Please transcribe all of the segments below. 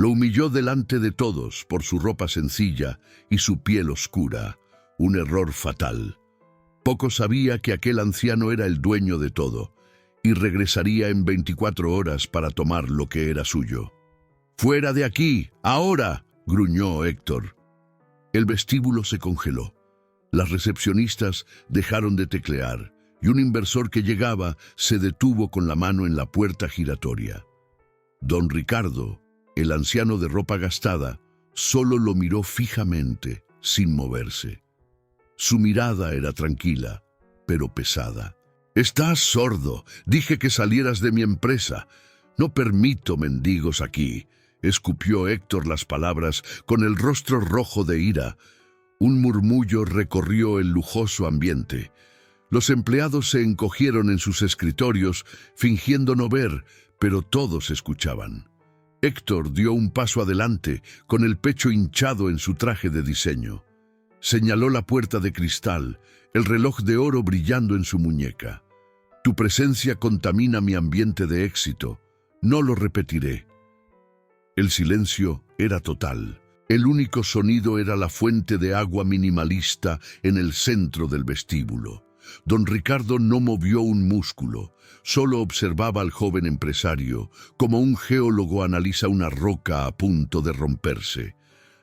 Lo humilló delante de todos por su ropa sencilla y su piel oscura, un error fatal. Poco sabía que aquel anciano era el dueño de todo y regresaría en 24 horas para tomar lo que era suyo. «¡Fuera de aquí! ¡Ahora!», gruñó Héctor. El vestíbulo se congeló. Las recepcionistas dejaron de teclear y un inversor que llegaba se detuvo con la mano en la puerta giratoria. Don Ricardo, el anciano de ropa gastada, solo lo miró fijamente, sin moverse. Su mirada era tranquila, pero pesada. «Estás sordo. Dije que salieras de mi empresa. No permito mendigos aquí», escupió Héctor las palabras con el rostro rojo de ira. Un murmullo recorrió el lujoso ambiente. Los empleados se encogieron en sus escritorios, fingiendo no ver, pero todos escuchaban. Héctor dio un paso adelante, con el pecho hinchado en su traje de diseño. Señaló la puerta de cristal, el reloj de oro brillando en su muñeca. «Tu presencia contamina mi ambiente de éxito. No lo repetiré». El silencio era total. El único sonido era la fuente de agua minimalista en el centro del vestíbulo. Don Ricardo no movió un músculo, solo observaba al joven empresario, como un geólogo analiza una roca a punto de romperse.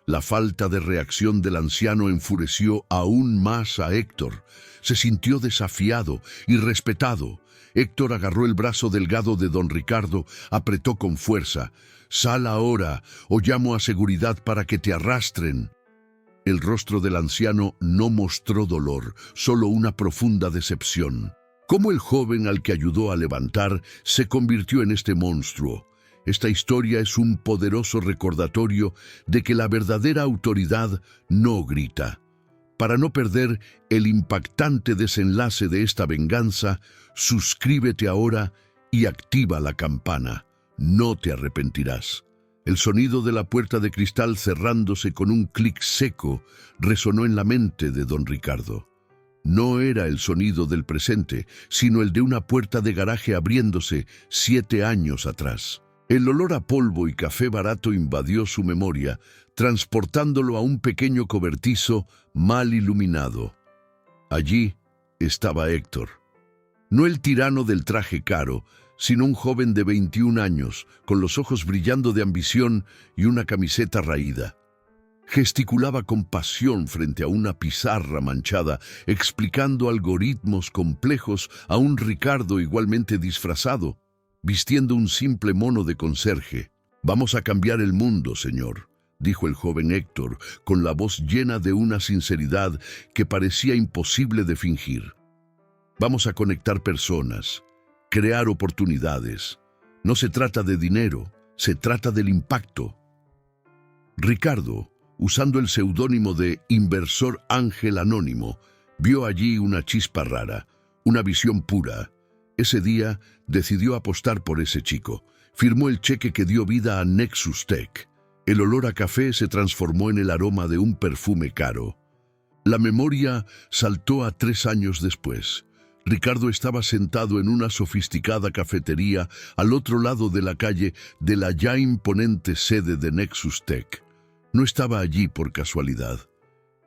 La falta de reacción del anciano enfureció aún más a Héctor. Se sintió desafiado y respetado. Héctor agarró el brazo delgado de don Ricardo, apretó con fuerza. «Sal ahora, o llamo a seguridad para que te arrastren». El rostro del anciano no mostró dolor, solo una profunda decepción. ¿Cómo el joven al que ayudó a levantar se convirtió en este monstruo? Esta historia es un poderoso recordatorio de que la verdadera autoridad no grita. Para no perder el impactante desenlace de esta venganza, suscríbete ahora y activa la campana. No te arrepentirás. El sonido de la puerta de cristal cerrándose con un clic seco resonó en la mente de don Ricardo. No era el sonido del presente, sino el de una puerta de garaje abriéndose 7 años atrás. El olor a polvo y café barato invadió su memoria, transportándolo a un pequeño cobertizo mal iluminado. Allí estaba Héctor. No el tirano del traje caro, sino un joven de 21 años, con los ojos brillando de ambición y una camiseta raída. Gesticulaba con pasión frente a una pizarra manchada, explicando algoritmos complejos a un Ricardo igualmente disfrazado, vistiendo un simple mono de conserje. «Vamos a cambiar el mundo, señor», dijo el joven Héctor, con la voz llena de una sinceridad que parecía imposible de fingir. «Vamos a conectar personas, crear oportunidades. No se trata de dinero, se trata del impacto». Ricardo, usando el seudónimo de Inversor Ángel Anónimo, vio allí una chispa rara, una visión pura. Ese día decidió apostar por ese chico. Firmó el cheque que dio vida a Nexus Tech. El olor a café se transformó en el aroma de un perfume caro. La memoria saltó a 3 años después. Ricardo estaba sentado en una sofisticada cafetería al otro lado de la calle de la ya imponente sede de Nexus Tech. No estaba allí por casualidad.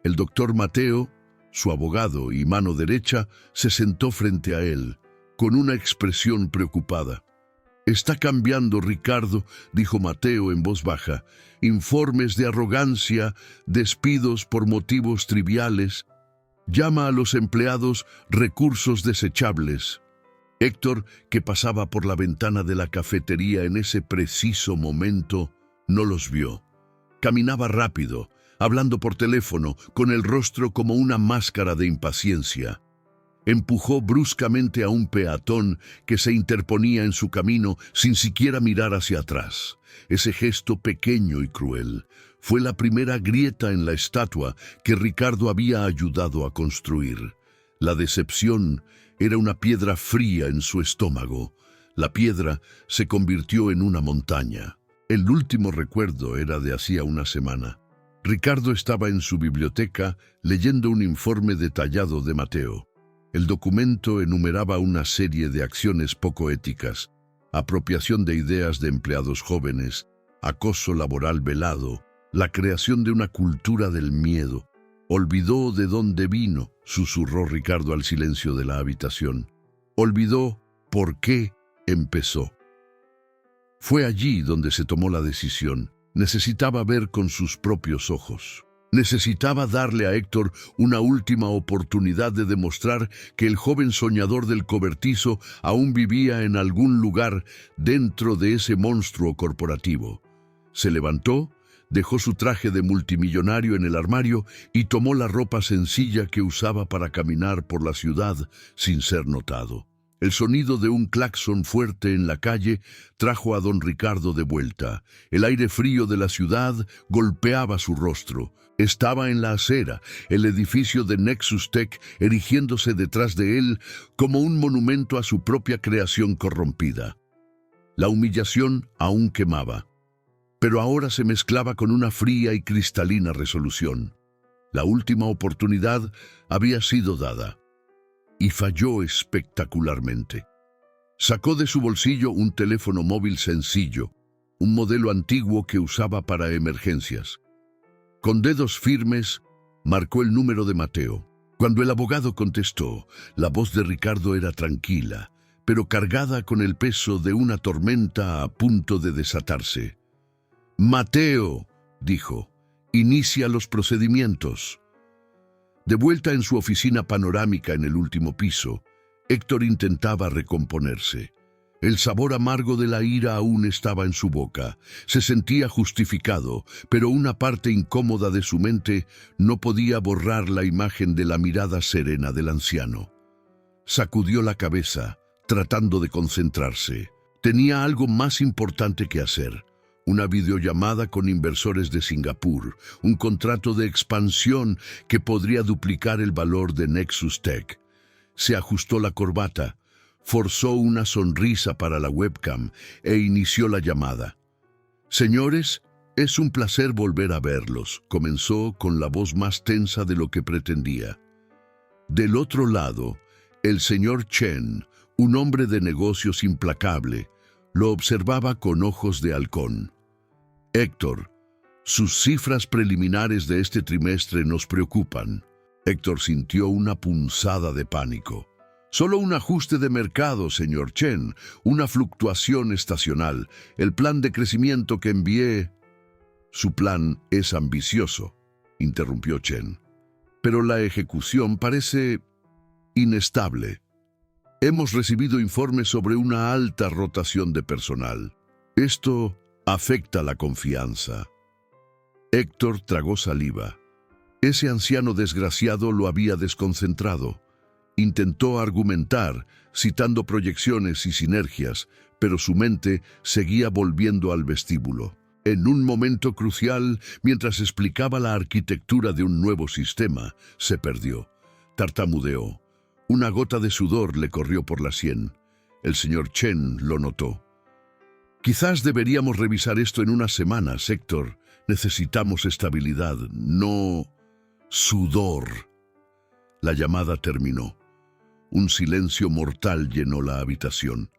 El doctor Mateo, su abogado y mano derecha, se sentó frente a él, con una expresión preocupada. «Está cambiando, Ricardo», dijo Mateo en voz baja. «Informes de arrogancia, despidos por motivos triviales. Llama a los empleados recursos desechables». Héctor, que pasaba por la ventana de la cafetería en ese preciso momento, no los vio. Caminaba rápido, hablando por teléfono, con el rostro como una máscara de impaciencia. Empujó bruscamente a un peatón que se interponía en su camino sin siquiera mirar hacia atrás. Ese gesto pequeño y cruel fue la primera grieta en la estatua que Ricardo había ayudado a construir. La decepción era una piedra fría en su estómago. La piedra se convirtió en una montaña. El último recuerdo era de hacía una semana. Ricardo estaba en su biblioteca leyendo un informe detallado de Mateo. El documento enumeraba una serie de acciones poco éticas, apropiación de ideas de empleados jóvenes, acoso laboral velado, la creación de una cultura del miedo. Olvidó de dónde vino, susurró Ricardo al silencio de la habitación. Olvidó por qué empezó. Fue allí donde se tomó la decisión. Necesitaba ver con sus propios ojos. Necesitaba darle a Héctor una última oportunidad de demostrar que el joven soñador del cobertizo aún vivía en algún lugar dentro de ese monstruo corporativo. Se levantó, dejó su traje de multimillonario en el armario y tomó la ropa sencilla que usaba para caminar por la ciudad sin ser notado. El sonido de un claxon fuerte en la calle trajo a don Ricardo de vuelta. El aire frío de la ciudad golpeaba su rostro. Estaba en la acera, el edificio de Nexus Tech erigiéndose detrás de él como un monumento a su propia creación corrompida. La humillación aún quemaba, pero ahora se mezclaba con una fría y cristalina resolución. La última oportunidad había sido dada. Y falló espectacularmente. Sacó de su bolsillo un teléfono móvil sencillo, un modelo antiguo que usaba para emergencias. Con dedos firmes, marcó el número de Mateo. Cuando el abogado contestó, la voz de Ricardo era tranquila, pero cargada con el peso de una tormenta a punto de desatarse. «Mateo», dijo, «inicia los procedimientos». De vuelta en su oficina panorámica en el último piso, Héctor intentaba recomponerse. El sabor amargo de la ira aún estaba en su boca. Se sentía justificado, pero una parte incómoda de su mente no podía borrar la imagen de la mirada serena del anciano. Sacudió la cabeza, tratando de concentrarse. Tenía algo más importante que hacer. Una videollamada con inversores de Singapur, un contrato de expansión que podría duplicar el valor de Nexus Tech. Se ajustó la corbata, forzó una sonrisa para la webcam e inició la llamada. «Señores, es un placer volver a verlos», comenzó con la voz más tensa de lo que pretendía. Del otro lado, el señor Chen, un hombre de negocios implacable, lo observaba con ojos de halcón. «Héctor, sus cifras preliminares de este trimestre nos preocupan». Héctor sintió una punzada de pánico. «Solo un ajuste de mercado, señor Chen, una fluctuación estacional. El plan de crecimiento que envié...» «Su plan es ambicioso», interrumpió Chen. «Pero la ejecución parece inestable. Hemos recibido informes sobre una alta rotación de personal. Esto afecta la confianza». Héctor tragó saliva. Ese anciano desgraciado lo había desconcentrado. Intentó argumentar, citando proyecciones y sinergias, pero su mente seguía volviendo al vestíbulo. En un momento crucial, mientras explicaba la arquitectura de un nuevo sistema, se perdió. Tartamudeó. Una gota de sudor le corrió por la sien. El señor Chen lo notó. «Quizás deberíamos revisar esto en unas semanas, Héctor. Necesitamos estabilidad, no sudor». La llamada terminó. Un silencio mortal llenó la habitación.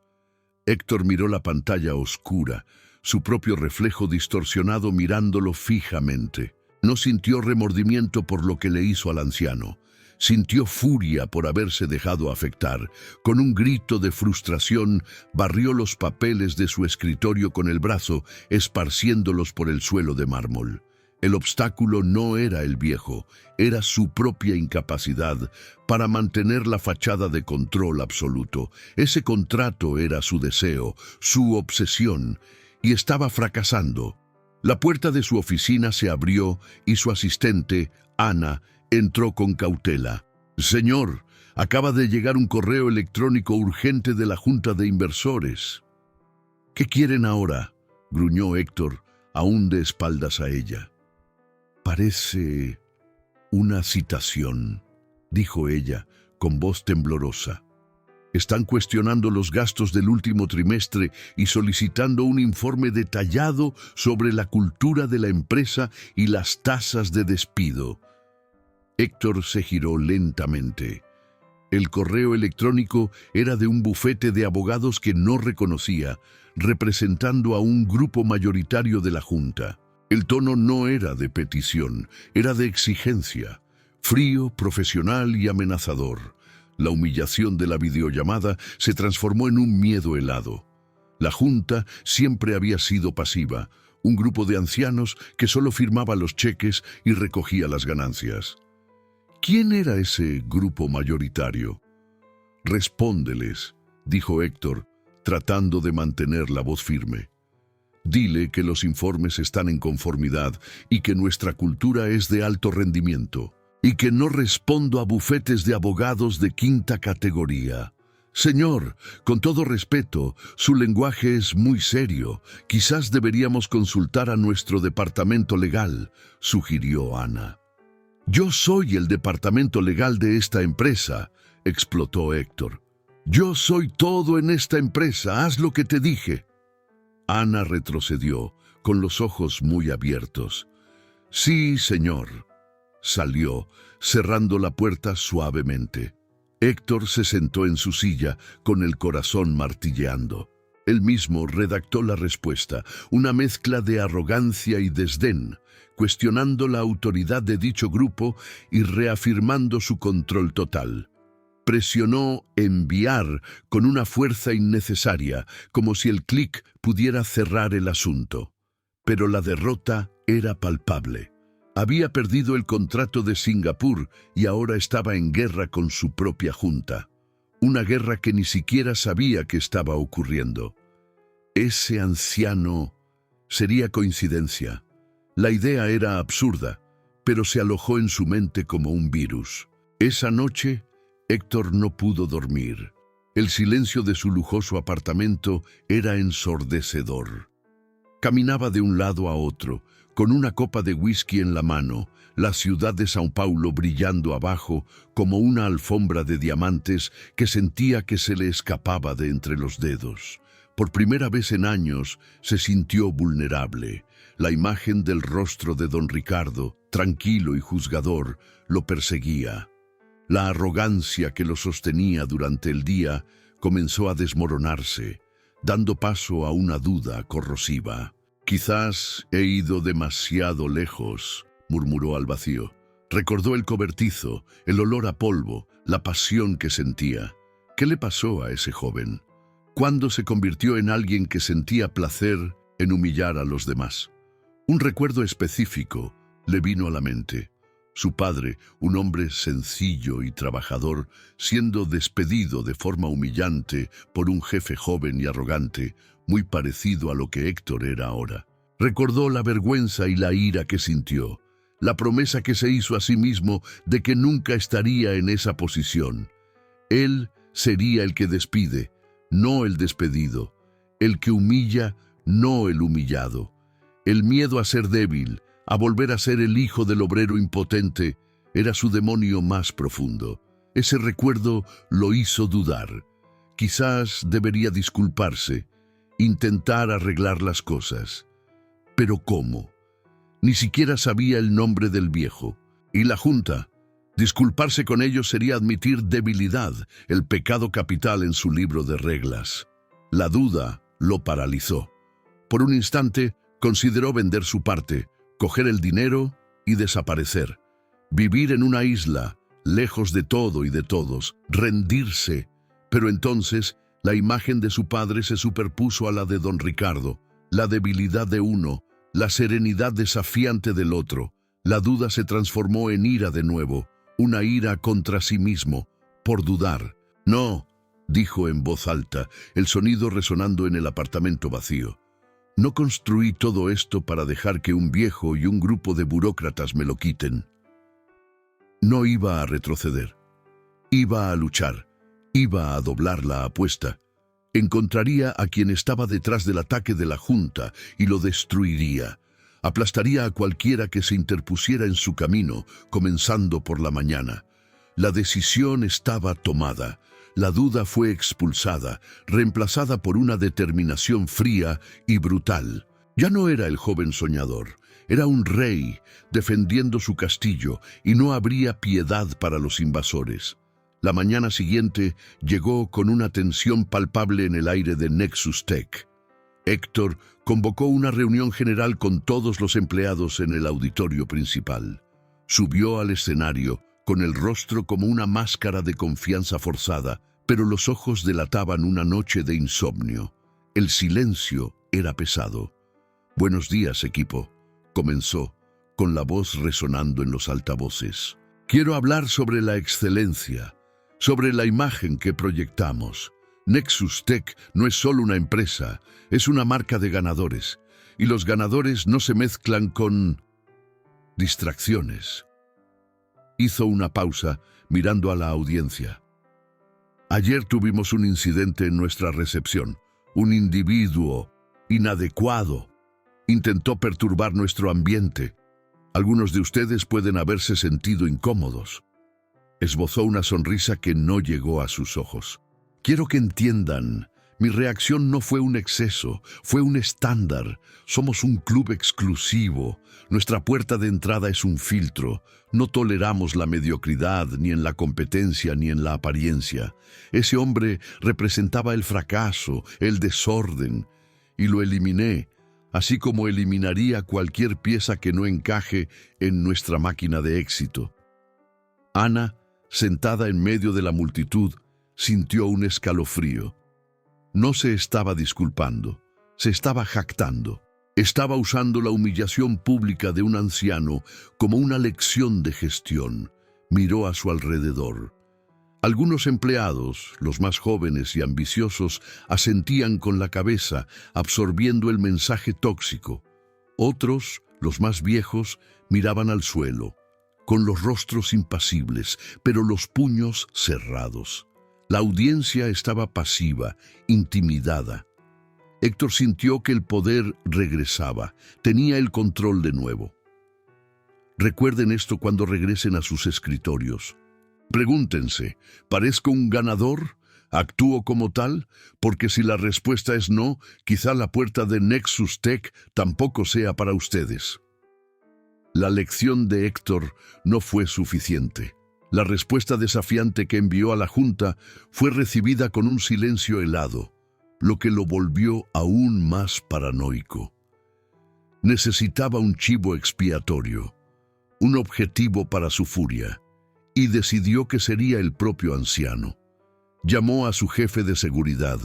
Héctor miró la pantalla oscura, su propio reflejo distorsionado mirándolo fijamente. No sintió remordimiento por lo que le hizo al anciano. Sintió furia por haberse dejado afectar. Con un grito de frustración, barrió los papeles de su escritorio con el brazo, esparciéndolos por el suelo de mármol. El obstáculo no era el viejo, era su propia incapacidad para mantener la fachada de control absoluto. Ese contrato era su deseo, su obsesión, y estaba fracasando. La puerta de su oficina se abrió y su asistente, Ana, entró con cautela. «Señor, acaba de llegar un correo electrónico urgente de la Junta de Inversores». «¿Qué quieren ahora?», gruñó Héctor, aún de espaldas a ella. «Parece una citación», dijo ella, con voz temblorosa. «Están cuestionando los gastos del último trimestre y solicitando un informe detallado sobre la cultura de la empresa y las tasas de despido». Héctor se giró lentamente. El correo electrónico era de un bufete de abogados que no reconocía, representando a un grupo mayoritario de la Junta. El tono no era de petición, era de exigencia, frío, profesional y amenazador. La humillación de la videollamada se transformó en un miedo helado. La Junta siempre había sido pasiva, un grupo de ancianos que solo firmaba los cheques y recogía las ganancias. ¿Quién era ese grupo mayoritario? Respóndeles, dijo Héctor, tratando de mantener la voz firme. Dile que los informes están en conformidad y que nuestra cultura es de alto rendimiento, y que no respondo a bufetes de abogados de quinta categoría. Señor, con todo respeto, su lenguaje es muy serio. Quizás deberíamos consultar a nuestro departamento legal, sugirió Ana. Yo soy el departamento legal de esta empresa, explotó Héctor. Yo soy todo en esta empresa, haz lo que te dije. Ana retrocedió, con los ojos muy abiertos. Sí, señor. Salió, cerrando la puerta suavemente. Héctor se sentó en su silla, con el corazón martilleando. Él mismo redactó la respuesta, una mezcla de arrogancia y desdén, cuestionando la autoridad de dicho grupo y reafirmando su control total. Presionó enviar con una fuerza innecesaria, como si el clic pudiera cerrar el asunto. Pero la derrota era palpable. Había perdido el contrato de Singapur y ahora estaba en guerra con su propia junta. Una guerra que ni siquiera sabía que estaba ocurriendo. Ese anciano sería coincidencia. La idea era absurda, pero se alojó en su mente como un virus. Esa noche, Héctor no pudo dormir. El silencio de su lujoso apartamento era ensordecedor. Caminaba de un lado a otro, con una copa de whisky en la mano, la ciudad de São Paulo brillando abajo como una alfombra de diamantes que sentía que se le escapaba de entre los dedos. Por primera vez en años se sintió vulnerable. La imagen del rostro de don Ricardo, tranquilo y juzgador, lo perseguía. La arrogancia que lo sostenía durante el día comenzó a desmoronarse, dando paso a una duda corrosiva. Quizás he ido demasiado lejos, murmuró al vacío. Recordó el cobertizo, el olor a polvo, la pasión que sentía. ¿Qué le pasó a ese joven? ¿Cuándo se convirtió en alguien que sentía placer en humillar a los demás? Un recuerdo específico le vino a la mente. Su padre, un hombre sencillo y trabajador, siendo despedido de forma humillante por un jefe joven y arrogante, muy parecido a lo que Héctor era ahora. Recordó la vergüenza y la ira que sintió, la promesa que se hizo a sí mismo de que nunca estaría en esa posición. Él sería el que despide, no el despedido, el que humilla, no el humillado. El miedo a ser débil, a volver a ser el hijo del obrero impotente, era su demonio más profundo. Ese recuerdo lo hizo dudar. Quizás debería disculparse, intentar arreglar las cosas. ¿Pero cómo? Ni siquiera sabía el nombre del viejo. ¿Y la junta? Disculparse con ellos sería admitir debilidad, el pecado capital en su libro de reglas. La duda lo paralizó. Por un instante, consideró vender su parte, coger el dinero y desaparecer. Vivir en una isla, lejos de todo y de todos, rendirse. Pero entonces, la imagen de su padre se superpuso a la de don Ricardo, la debilidad de uno, la serenidad desafiante del otro. La duda se transformó en ira de nuevo, una ira contra sí mismo, por dudar. No, dijo en voz alta, el sonido resonando en el apartamento vacío. No construí todo esto para dejar que un viejo y un grupo de burócratas me lo quiten. No iba a retroceder. Iba a luchar. Iba a doblar la apuesta. Encontraría a quien estaba detrás del ataque de la junta y lo destruiría. Aplastaría a cualquiera que se interpusiera en su camino, comenzando por la mañana. La decisión estaba tomada. La duda fue expulsada, reemplazada por una determinación fría y brutal. Ya no era el joven soñador, era un rey defendiendo su castillo y no habría piedad para los invasores. La mañana siguiente llegó con una tensión palpable en el aire de Nexus Tech. Héctor convocó una reunión general con todos los empleados en el auditorio principal. Subió al escenario con el rostro como una máscara de confianza forzada, pero los ojos delataban una noche de insomnio. El silencio era pesado. «Buenos días, equipo», comenzó, con la voz resonando en los altavoces. «Quiero hablar sobre la excelencia, sobre la imagen que proyectamos. Nexus Tech no es solo una empresa, es una marca de ganadores, y los ganadores no se mezclan con distracciones». Hizo una pausa, mirando a la audiencia. «Ayer tuvimos un incidente en nuestra recepción. Un individuo inadecuado intentó perturbar nuestro ambiente. Algunos de ustedes pueden haberse sentido incómodos». Esbozó una sonrisa que no llegó a sus ojos. «Quiero que entiendan, mi reacción no fue un exceso, fue un estándar. Somos un club exclusivo. Nuestra puerta de entrada es un filtro. No toleramos la mediocridad, ni en la competencia, ni en la apariencia. Ese hombre representaba el fracaso, el desorden, y lo eliminé, así como eliminaría cualquier pieza que no encaje en nuestra máquina de éxito». Ana, sentada en medio de la multitud, sintió un escalofrío. No se estaba disculpando, se estaba jactando. Estaba usando la humillación pública de un anciano como una lección de gestión. Miró a su alrededor. Algunos empleados, los más jóvenes y ambiciosos, asentían con la cabeza, absorbiendo el mensaje tóxico. Otros, los más viejos, miraban al suelo, con los rostros impasibles, pero los puños cerrados. La audiencia estaba pasiva, intimidada. Héctor sintió que el poder regresaba, tenía el control de nuevo. Recuerden esto cuando regresen a sus escritorios. Pregúntense, ¿parezco un ganador? ¿Actúo como tal? Porque si la respuesta es no, quizá la puerta de Nexus Tech tampoco sea para ustedes. La lección de Héctor no fue suficiente. La respuesta desafiante que envió a la Junta fue recibida con un silencio helado, lo que lo volvió aún más paranoico. Necesitaba un chivo expiatorio, un objetivo para su furia, y decidió que sería el propio anciano. Llamó a su jefe de seguridad,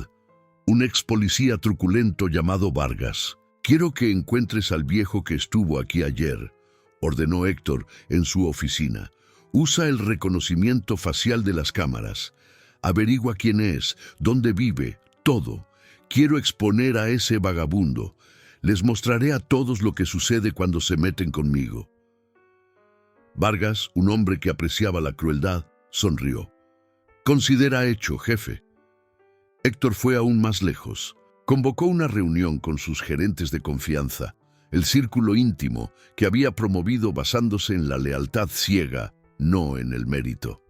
un ex policía truculento llamado Vargas. «Quiero que encuentres al viejo que estuvo aquí ayer», ordenó Héctor en su oficina. «Usa el reconocimiento facial de las cámaras. Averigua quién es, dónde vive, todo. Quiero exponer a ese vagabundo. Les mostraré a todos lo que sucede cuando se meten conmigo». Vargas, un hombre que apreciaba la crueldad, sonrió. «Considera hecho, jefe». Héctor fue aún más lejos. Convocó una reunión con sus gerentes de confianza, el círculo íntimo que había promovido basándose en la lealtad ciega, no en el mérito.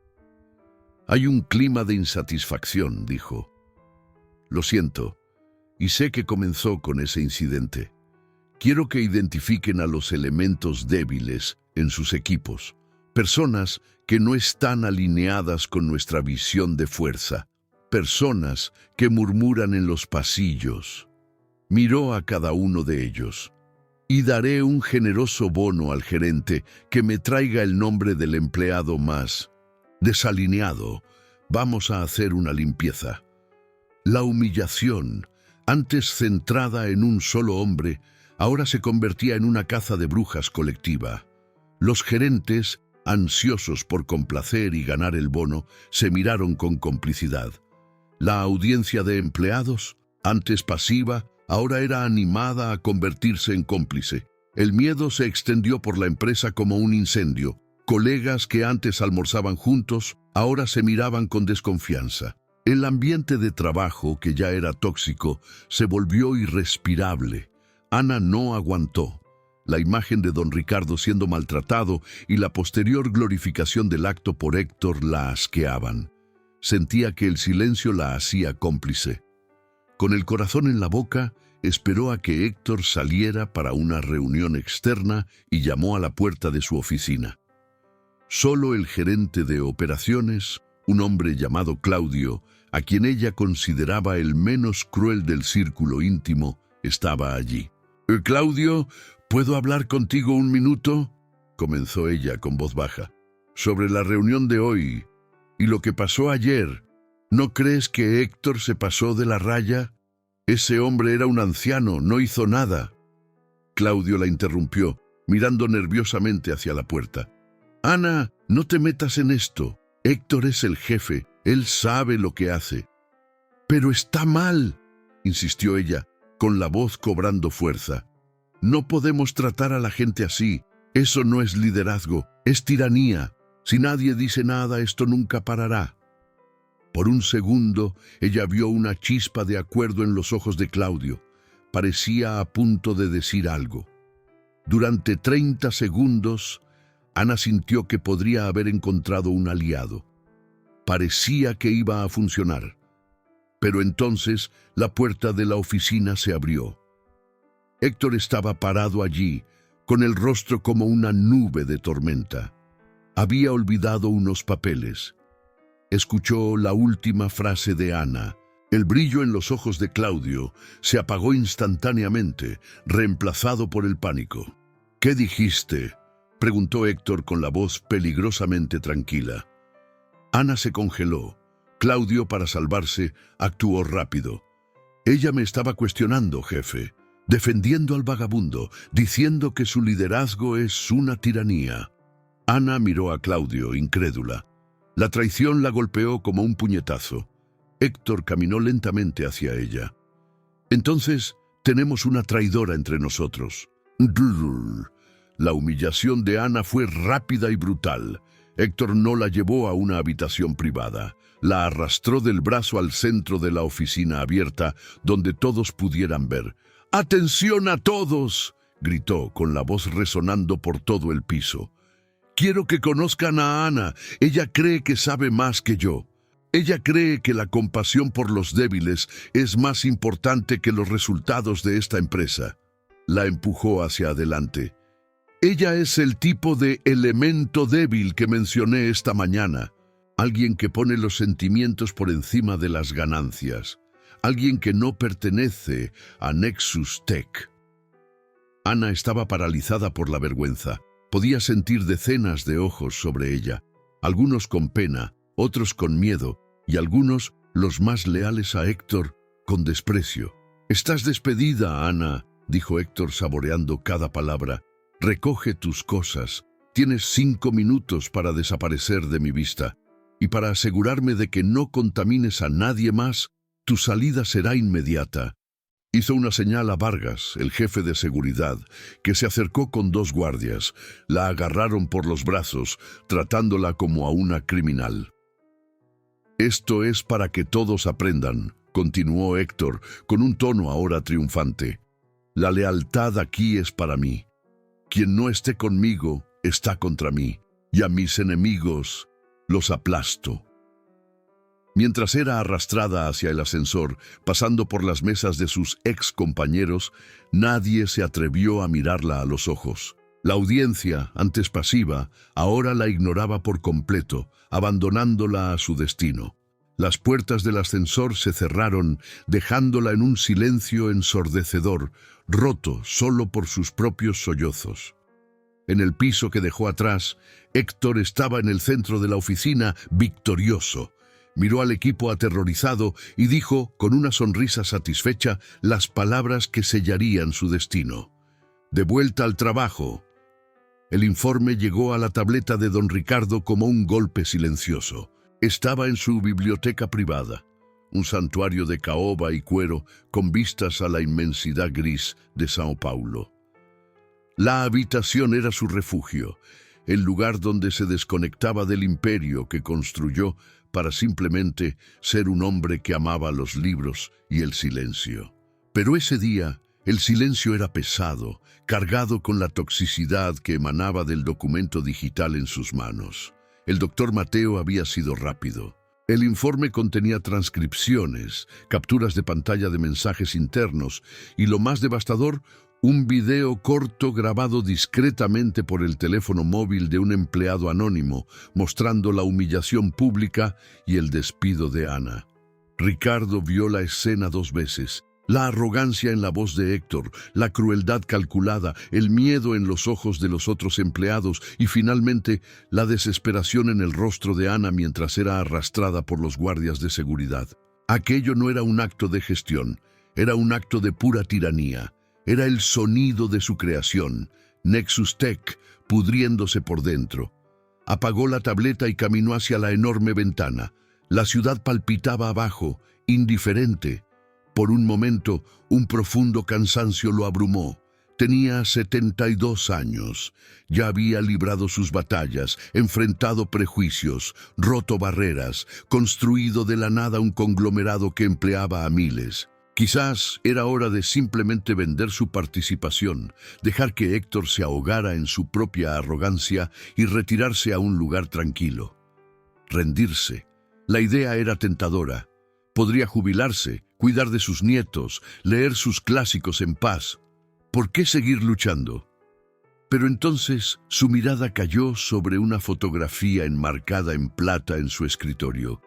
«Hay un clima de insatisfacción», dijo. «Lo siento, y sé que comenzó con ese incidente. Quiero que identifiquen a los elementos débiles en sus equipos, personas que no están alineadas con nuestra visión de fuerza, personas que murmuran en los pasillos». Miró a cada uno de ellos. «Y daré un generoso bono al gerente que me traiga el nombre del empleado más desalineado. Vamos a hacer una limpieza». La humillación, antes centrada en un solo hombre, ahora se convertía en una caza de brujas colectiva. Los gerentes, ansiosos por complacer y ganar el bono, se miraron con complicidad. La audiencia de empleados, antes pasiva, ahora era animada a convertirse en cómplice. El miedo se extendió por la empresa como un incendio. Colegas que antes almorzaban juntos, ahora se miraban con desconfianza. El ambiente de trabajo, que ya era tóxico, se volvió irrespirable. Ana no aguantó. La imagen de don Ricardo siendo maltratado y la posterior glorificación del acto por Héctor la asqueaban. Sentía que el silencio la hacía cómplice. Con el corazón en la boca, esperó a que Héctor saliera para una reunión externa y llamó a la puerta de su oficina. Solo el gerente de operaciones, Un hombre llamado Claudio, a quien ella consideraba el menos cruel del círculo íntimo, estaba allí. «Claudio, ¿puedo hablar contigo un minuto?», comenzó ella con voz baja. «Sobre la reunión de hoy y lo que pasó ayer, ¿no crees que Héctor se pasó de la raya? Ese hombre era un anciano, no hizo nada». Claudio la interrumpió, mirando nerviosamente hacia la puerta. «Ana, no te metas en esto. Héctor es el jefe, él sabe lo que hace». «Pero está mal», insistió ella, con la voz cobrando fuerza. «No podemos tratar a la gente así. Eso no es liderazgo, es tiranía. Si nadie dice nada, esto nunca parará». Por un segundo, ella vio una chispa de acuerdo en los ojos de Claudio. Parecía a punto de decir algo. Durante 30 segundos, Ana sintió que podría haber encontrado un aliado. Parecía que iba a funcionar. Pero entonces la puerta de la oficina se abrió. Héctor estaba parado allí, con el rostro como una nube de tormenta. Había olvidado unos papeles. Escuchó la última frase de Ana. El brillo en los ojos de Claudio se apagó instantáneamente, reemplazado por el pánico. «¿Qué dijiste?», preguntó Héctor con la voz peligrosamente tranquila. Ana se congeló. Claudio, para salvarse, actuó rápido. «Ella me estaba cuestionando, jefe, defendiendo al vagabundo, diciendo que su liderazgo es una tiranía». Ana miró a Claudio, incrédula. La traición la golpeó como un puñetazo. Héctor caminó lentamente hacia ella. «Entonces, tenemos una traidora entre nosotros». La humillación de Ana fue rápida y brutal. Héctor no la llevó a una habitación privada. La arrastró del brazo al centro de la oficina abierta, donde todos pudieran ver. «¡Atención a todos!», gritó, con la voz resonando por todo el piso. «Quiero que conozcan a Ana. Ella cree que sabe más que yo. Ella cree que la compasión por los débiles es más importante que los resultados de esta empresa». La empujó hacia adelante. «Ella es el tipo de elemento débil que mencioné esta mañana. Alguien que pone los sentimientos por encima de las ganancias. Alguien que no pertenece a Nexus Tech». Ana estaba paralizada por la vergüenza. Podía sentir decenas de ojos sobre ella, algunos con pena, otros con miedo, y algunos, los más leales a Héctor, con desprecio. «Estás despedida, Ana», dijo Héctor saboreando cada palabra. «Recoge tus cosas. Tienes 5 minutos para desaparecer de mi vista. Y para asegurarme de que no contamines a nadie más, tu salida será inmediata». Hizo una señal a Vargas, el jefe de seguridad, que se acercó con 2 guardias. La agarraron por los brazos, tratándola como a una criminal. «Esto es para que todos aprendan», continuó Héctor, con un tono ahora triunfante. «La lealtad aquí es para mí. Quien no esté conmigo está contra mí, y a mis enemigos los aplasto». Mientras era arrastrada hacia el ascensor, pasando por las mesas de sus ex compañeros, nadie se atrevió a mirarla a los ojos. La audiencia, antes pasiva, ahora la ignoraba por completo, abandonándola a su destino. Las puertas del ascensor se cerraron, dejándola en un silencio ensordecedor, roto solo por sus propios sollozos. En el piso que dejó atrás, Héctor estaba en el centro de la oficina, victorioso. Miró al equipo aterrorizado y dijo, con una sonrisa satisfecha, las palabras que sellarían su destino. «De vuelta al trabajo». El informe llegó a la tableta de don Ricardo como un golpe silencioso. Estaba en su biblioteca privada, un santuario de caoba y cuero con vistas a la inmensidad gris de Sao Paulo. La habitación era su refugio, el lugar donde se desconectaba del imperio que construyó para simplemente ser un hombre que amaba los libros y el silencio. Pero ese día, el silencio era pesado, cargado con la toxicidad que emanaba del documento digital en sus manos. El doctor Mateo había sido rápido. El informe contenía transcripciones, capturas de pantalla de mensajes internos y, lo más devastador, Un video corto grabado discretamente por el teléfono móvil de un empleado anónimo, mostrando la humillación pública y el despido de Ana. Ricardo vio la escena 2 veces. La arrogancia en la voz de Héctor, la crueldad calculada, el miedo en los ojos de los otros empleados y finalmente la desesperación en el rostro de Ana mientras era arrastrada por los guardias de seguridad. Aquello no era un acto de gestión, era un acto de pura tiranía. Era el sonido de su creación, Nexus Tech, pudriéndose por dentro. Apagó la tableta y caminó hacia la enorme ventana. La ciudad palpitaba abajo, indiferente. Por un momento, un profundo cansancio lo abrumó. Tenía 72 años. Ya había librado sus batallas, enfrentado prejuicios, roto barreras, construido de la nada un conglomerado que empleaba a miles. Quizás era hora de simplemente vender su participación, dejar que Héctor se ahogara en su propia arrogancia y retirarse a un lugar tranquilo. Rendirse. La idea era tentadora. Podría jubilarse, cuidar de sus nietos, leer sus clásicos en paz. ¿Por qué seguir luchando? Pero entonces su mirada cayó sobre una fotografía enmarcada en plata en su escritorio.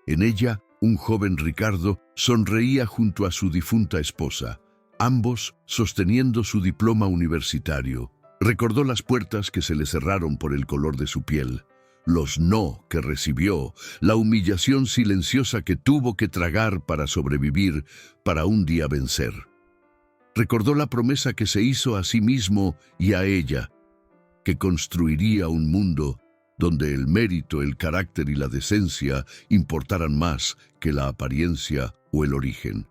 En ella, un joven Ricardo sonreía junto a su difunta esposa, ambos sosteniendo su diploma universitario. Recordó las puertas que se le cerraron por el color de su piel, los no que recibió, la humillación silenciosa que tuvo que tragar para sobrevivir, para un día vencer. Recordó la promesa que se hizo a sí mismo y a ella, que construiría un mundo donde el mérito, el carácter y la decencia importaran más que la apariencia o el origen.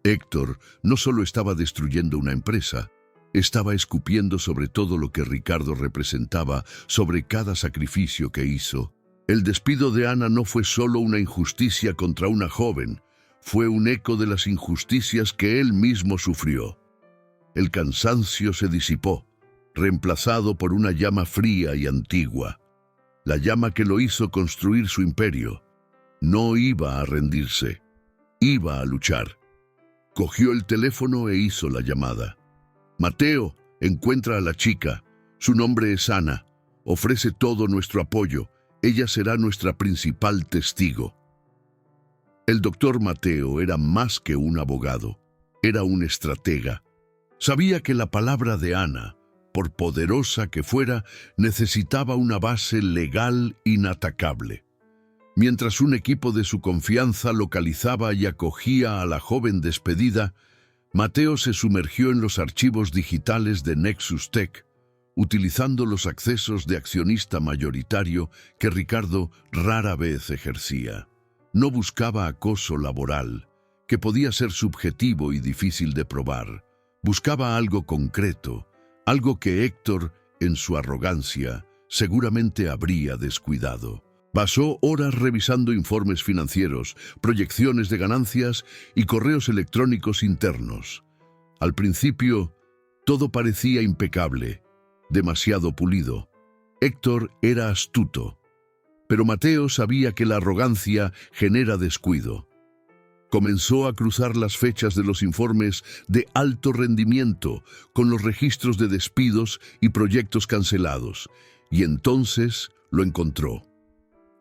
Héctor no solo estaba destruyendo una empresa, estaba escupiendo sobre todo lo que Ricardo representaba, sobre cada sacrificio que hizo. El despido de Ana no fue solo una injusticia contra una joven, fue un eco de las injusticias que él mismo sufrió. El cansancio se disipó, reemplazado por una llama fría y antigua. La llama que lo hizo construir su imperio. No iba a rendirse, iba a luchar. Cogió el teléfono e hizo la llamada. Mateo, encuentra a la chica. Su nombre es Ana. Ofrece todo nuestro apoyo. Ella será nuestra principal testigo. El doctor Mateo era más que un abogado. Era un estratega. Sabía que la palabra de Ana, por poderosa que fuera, necesitaba una base legal inatacable. Mientras un equipo de su confianza localizaba y acogía a la joven despedida, Mateo se sumergió en los archivos digitales de Nexus Tech, utilizando los accesos de accionista mayoritario que Ricardo rara vez ejercía. No buscaba acoso laboral, que podía ser subjetivo y difícil de probar. Buscaba algo concreto, algo que Héctor, en su arrogancia, seguramente habría descuidado. Pasó horas revisando informes financieros, proyecciones de ganancias y correos electrónicos internos. Al principio, todo parecía impecable, demasiado pulido. Héctor era astuto, pero Mateo sabía que la arrogancia genera descuido. Comenzó a cruzar las fechas de los informes de alto rendimiento con los registros de despidos y proyectos cancelados, y entonces lo encontró.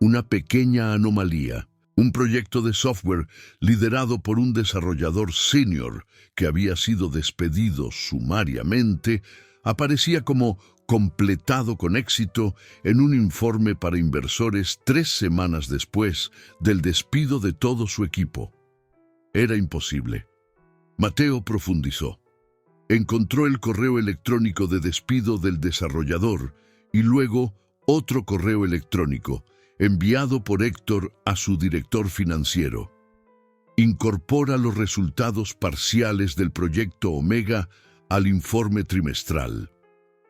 Una pequeña anomalía, un proyecto de software liderado por un desarrollador senior que había sido despedido sumariamente, aparecía como completado con éxito en un informe para inversores 3 semanas después del despido de todo su equipo. Era imposible. Mateo profundizó. Encontró el correo electrónico de despido del desarrollador y luego otro correo electrónico enviado por Héctor a su director financiero. Incorpora los resultados parciales del proyecto Omega al informe trimestral.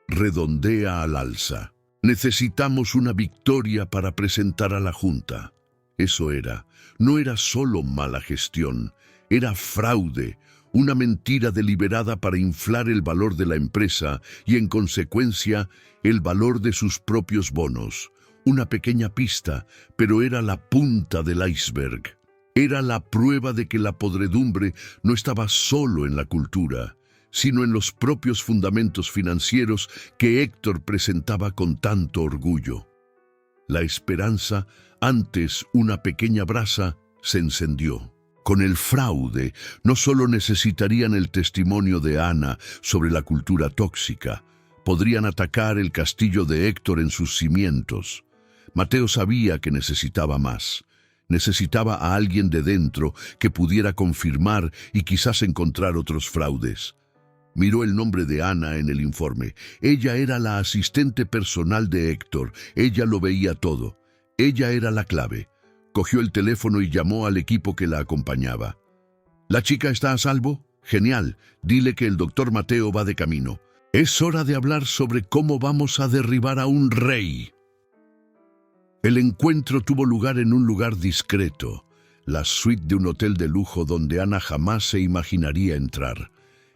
Redondea al alza. Necesitamos una victoria para presentar a la Junta. Eso era. No era solo mala gestión, era fraude, una mentira deliberada para inflar el valor de la empresa y, en consecuencia, el valor de sus propios bonos. Una pequeña pista, pero era la punta del iceberg. Era la prueba de que la podredumbre no estaba solo en la cultura, sino en los propios fundamentos financieros que Héctor presentaba con tanto orgullo. La esperanza, antes una pequeña brasa, se encendió. Con el fraude, no solo necesitarían el testimonio de Ana sobre la cultura tóxica, podrían atacar el castillo de Héctor en sus cimientos. Mateo sabía que necesitaba más. Necesitaba a alguien de dentro que pudiera confirmar y quizás encontrar otros fraudes. Miró el nombre de Ana en el informe. Ella era la asistente personal de Héctor. Ella lo veía todo. Ella era la clave. Cogió el teléfono y llamó al equipo que la acompañaba. ¿La chica está a salvo? Genial. Dile que el doctor Mateo va de camino. Es hora de hablar sobre cómo vamos a derribar a un rey. El encuentro tuvo lugar en un lugar discreto, la suite de un hotel de lujo donde Ana jamás se imaginaría entrar.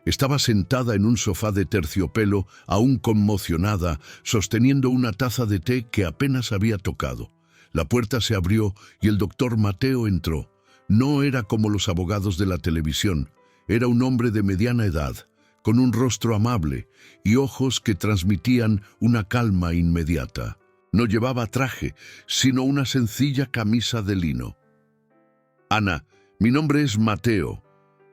Estaba sentada en un sofá de terciopelo, aún conmocionada, sosteniendo una taza de té que apenas había tocado. La puerta se abrió y el doctor Mateo entró. No era como los abogados de la televisión. Era un hombre de mediana edad, con un rostro amable y ojos que transmitían una calma inmediata. No llevaba traje, sino una sencilla camisa de lino. Ana, mi nombre es Mateo.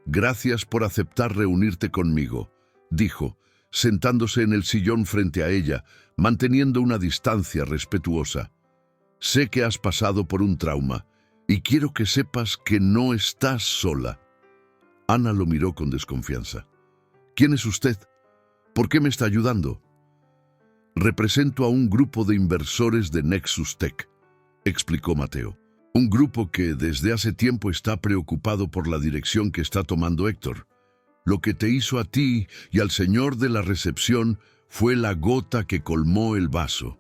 Gracias por aceptar reunirte conmigo, dijo, sentándose en el sillón frente a ella, manteniendo una distancia respetuosa. Sé que has pasado por un trauma y quiero que sepas que no estás sola. Ana lo miró con desconfianza. ¿Quién es usted? ¿Por qué me está ayudando? Represento a un grupo de inversores de Nexus Tech, explicó Mateo. Un grupo que desde hace tiempo está preocupado por la dirección que está tomando Héctor. Lo que te hizo a ti y al señor de la recepción fue la gota que colmó el vaso.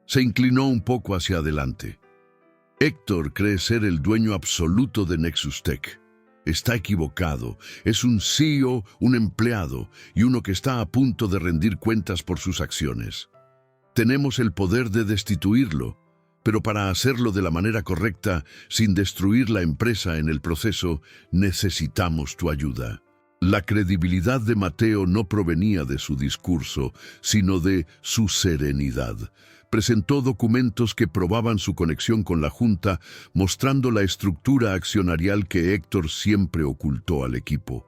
Se inclinó un poco hacia adelante. Héctor cree ser el dueño absoluto de Nexus Tech. Está equivocado. Es un CEO, un empleado y uno que está a punto de rendir cuentas por sus acciones. Tenemos el poder de destituirlo, pero para hacerlo de la manera correcta, sin destruir la empresa en el proceso, necesitamos tu ayuda. La credibilidad de Mateo no provenía de su discurso, sino de su serenidad. Presentó documentos que probaban su conexión con la Junta, mostrando la estructura accionarial que Héctor siempre ocultó al equipo.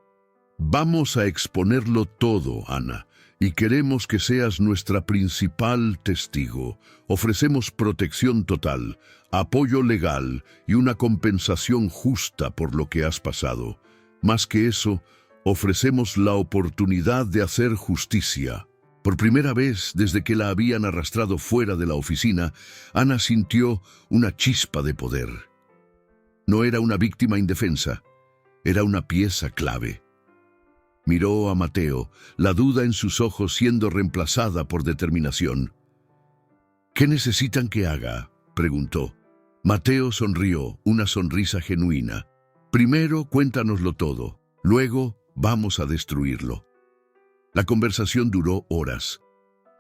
Vamos a exponerlo todo, Ana, y queremos que seas nuestra principal testigo. Ofrecemos protección total, apoyo legal y una compensación justa por lo que has pasado. Más que eso, ofrecemos la oportunidad de hacer justicia. Por primera vez desde que la habían arrastrado fuera de la oficina, Ana sintió una chispa de poder. No era una víctima indefensa, era una pieza clave. Miró a Mateo, la duda en sus ojos siendo reemplazada por determinación. ¿Qué necesitan que haga?, preguntó. Mateo sonrió, una sonrisa genuina. Primero, cuéntanoslo todo. Luego, vamos a destruirlo. La conversación duró horas.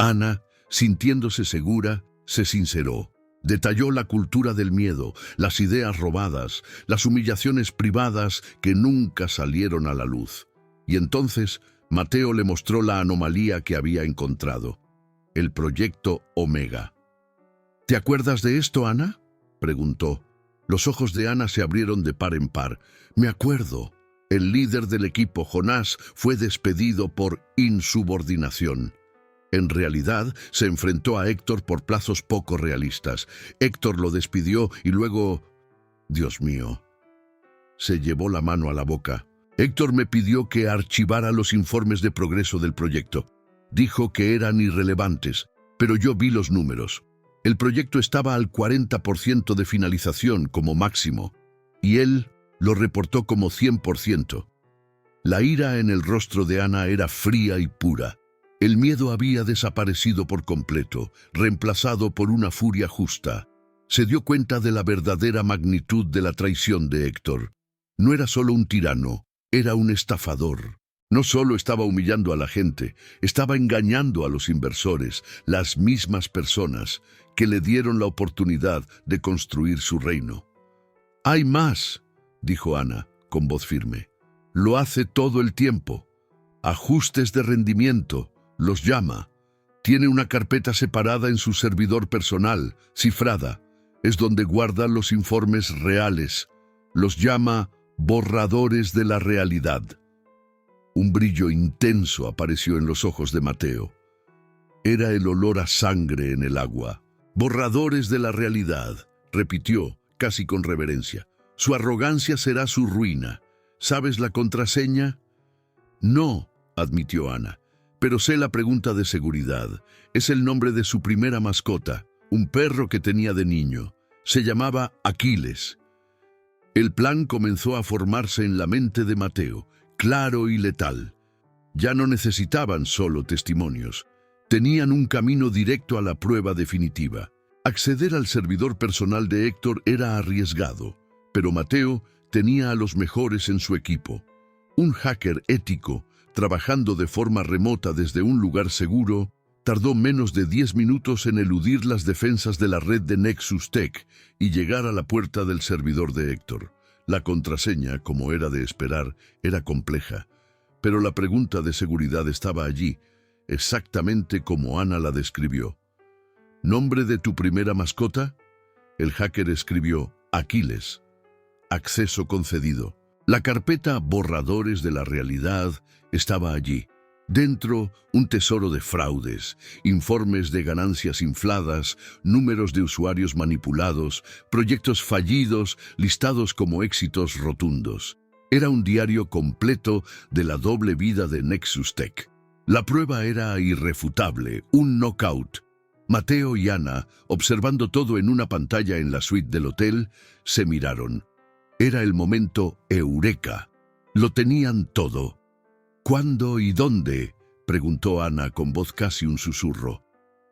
Ana, sintiéndose segura, se sinceró. Detalló la cultura del miedo, las ideas robadas, las humillaciones privadas que nunca salieron a la luz. Y entonces, Mateo le mostró la anomalía que había encontrado. El proyecto Omega. ¿Te acuerdas de esto, Ana?, preguntó. Los ojos de Ana se abrieron de par en par. Me acuerdo. El líder del equipo, Jonás, fue despedido por insubordinación. En realidad, se enfrentó a Héctor por plazos poco realistas. Héctor lo despidió y luego... Dios mío. Se llevó la mano a la boca. Héctor me pidió que archivara los informes de progreso del proyecto. Dijo que eran irrelevantes, pero yo vi los números. El proyecto estaba al 40% de finalización como máximo, y él lo reportó como 100%. La ira en el rostro de Ana era fría y pura. El miedo había desaparecido por completo, reemplazado por una furia justa. Se dio cuenta de la verdadera magnitud de la traición de Héctor. No era solo un tirano, era un estafador. No solo estaba humillando a la gente, estaba engañando a los inversores, las mismas personas que le dieron la oportunidad de construir su reino. «Hay más», dijo Ana, con voz firme. «Lo hace todo el tiempo. Ajustes de rendimiento, los llama. Tiene una carpeta separada en su servidor personal, cifrada. Es donde guarda los informes reales. Los llama borradores de la realidad. Un brillo intenso apareció en los ojos de Mateo. Era el olor a sangre en el agua. Borradores de la realidad, repitió, casi con reverencia. Su arrogancia será su ruina. ¿Sabes la contraseña? No, admitió Ana, pero sé la pregunta de seguridad. Es el nombre de su primera mascota, un perro que tenía de niño. Se llamaba Aquiles. El plan comenzó a formarse en la mente de Mateo, claro y letal. Ya no necesitaban solo testimonios. Tenían un camino directo a la prueba definitiva. Acceder al servidor personal de Héctor era arriesgado, pero Mateo tenía a los mejores en su equipo. Un hacker ético, trabajando de forma remota desde un lugar seguro, tardó menos de 10 minutos en eludir las defensas de la red de Nexus Tech y llegar a la puerta del servidor de Héctor. La contraseña, como era de esperar, era compleja, pero la pregunta de seguridad estaba allí, exactamente como Ana la describió. ¿Nombre de tu primera mascota? El hacker escribió Aquiles. Acceso concedido. La carpeta Borradores de la realidad estaba allí. Dentro, un tesoro de fraudes, informes de ganancias infladas, números de usuarios manipulados, proyectos fallidos listados como éxitos rotundos. Era un diario completo de la doble vida de Nexus Tech. La prueba era irrefutable, un knockout. Mateo y Ana, observando todo en una pantalla en la suite del hotel, se miraron. Era el momento eureka. Lo tenían todo. ¿Cuándo y dónde?, preguntó Ana con voz casi un susurro.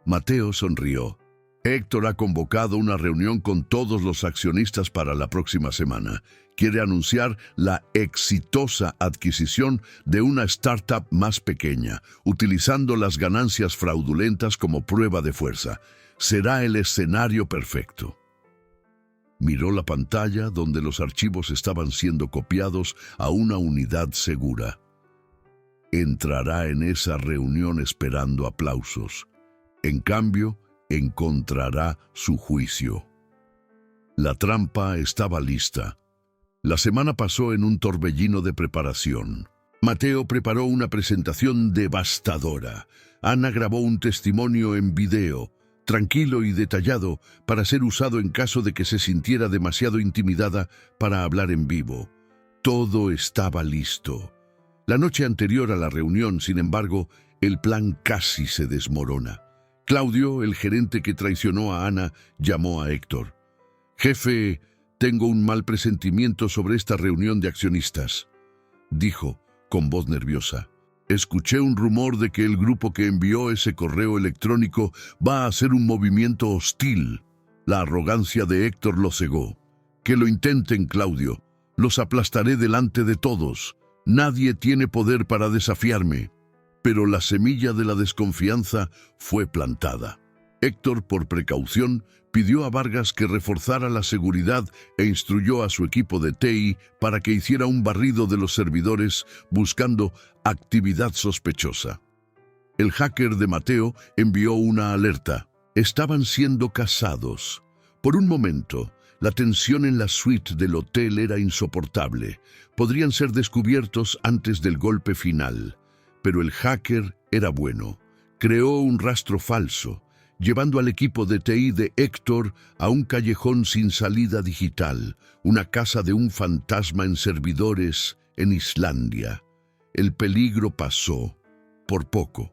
Mateo sonrió. Héctor ha convocado una reunión con todos los accionistas para la próxima semana. Quiere anunciar la exitosa adquisición de una startup más pequeña, utilizando las ganancias fraudulentas como prueba de fuerza. Será el escenario perfecto. Miró la pantalla donde los archivos estaban siendo copiados a una unidad segura. Entrará en esa reunión esperando aplausos. En cambio, encontrará su juicio. La trampa estaba lista. La semana pasó en un torbellino de preparación. Mateo preparó una presentación devastadora. Ana grabó un testimonio en video, tranquilo y detallado, para ser usado en caso de que se sintiera demasiado intimidada para hablar en vivo. Todo estaba listo. La noche anterior a la reunión, sin embargo, el plan casi se desmorona. Claudio, el gerente que traicionó a Ana, llamó a Héctor. «Jefe, tengo un mal presentimiento sobre esta reunión de accionistas», dijo, con voz nerviosa. «Escuché un rumor de que el grupo que envió ese correo electrónico va a hacer un movimiento hostil». La arrogancia de Héctor lo cegó. «Que lo intenten, Claudio. Los aplastaré delante de todos. Nadie tiene poder para desafiarme». Pero la semilla de la desconfianza fue plantada. Héctor, por precaución, pidió a Vargas que reforzara la seguridad e instruyó a su equipo de TI para que hiciera un barrido de los servidores buscando actividad sospechosa. El hacker de Mateo envió una alerta. Estaban siendo cazados. Por un momento, la tensión en la suite del hotel era insoportable. Podrían ser descubiertos antes del golpe final. Pero el hacker era bueno. Creó un rastro falso, llevando al equipo de TI de Héctor a un callejón sin salida digital, una casa de un fantasma en servidores en Islandia. El peligro pasó, por poco.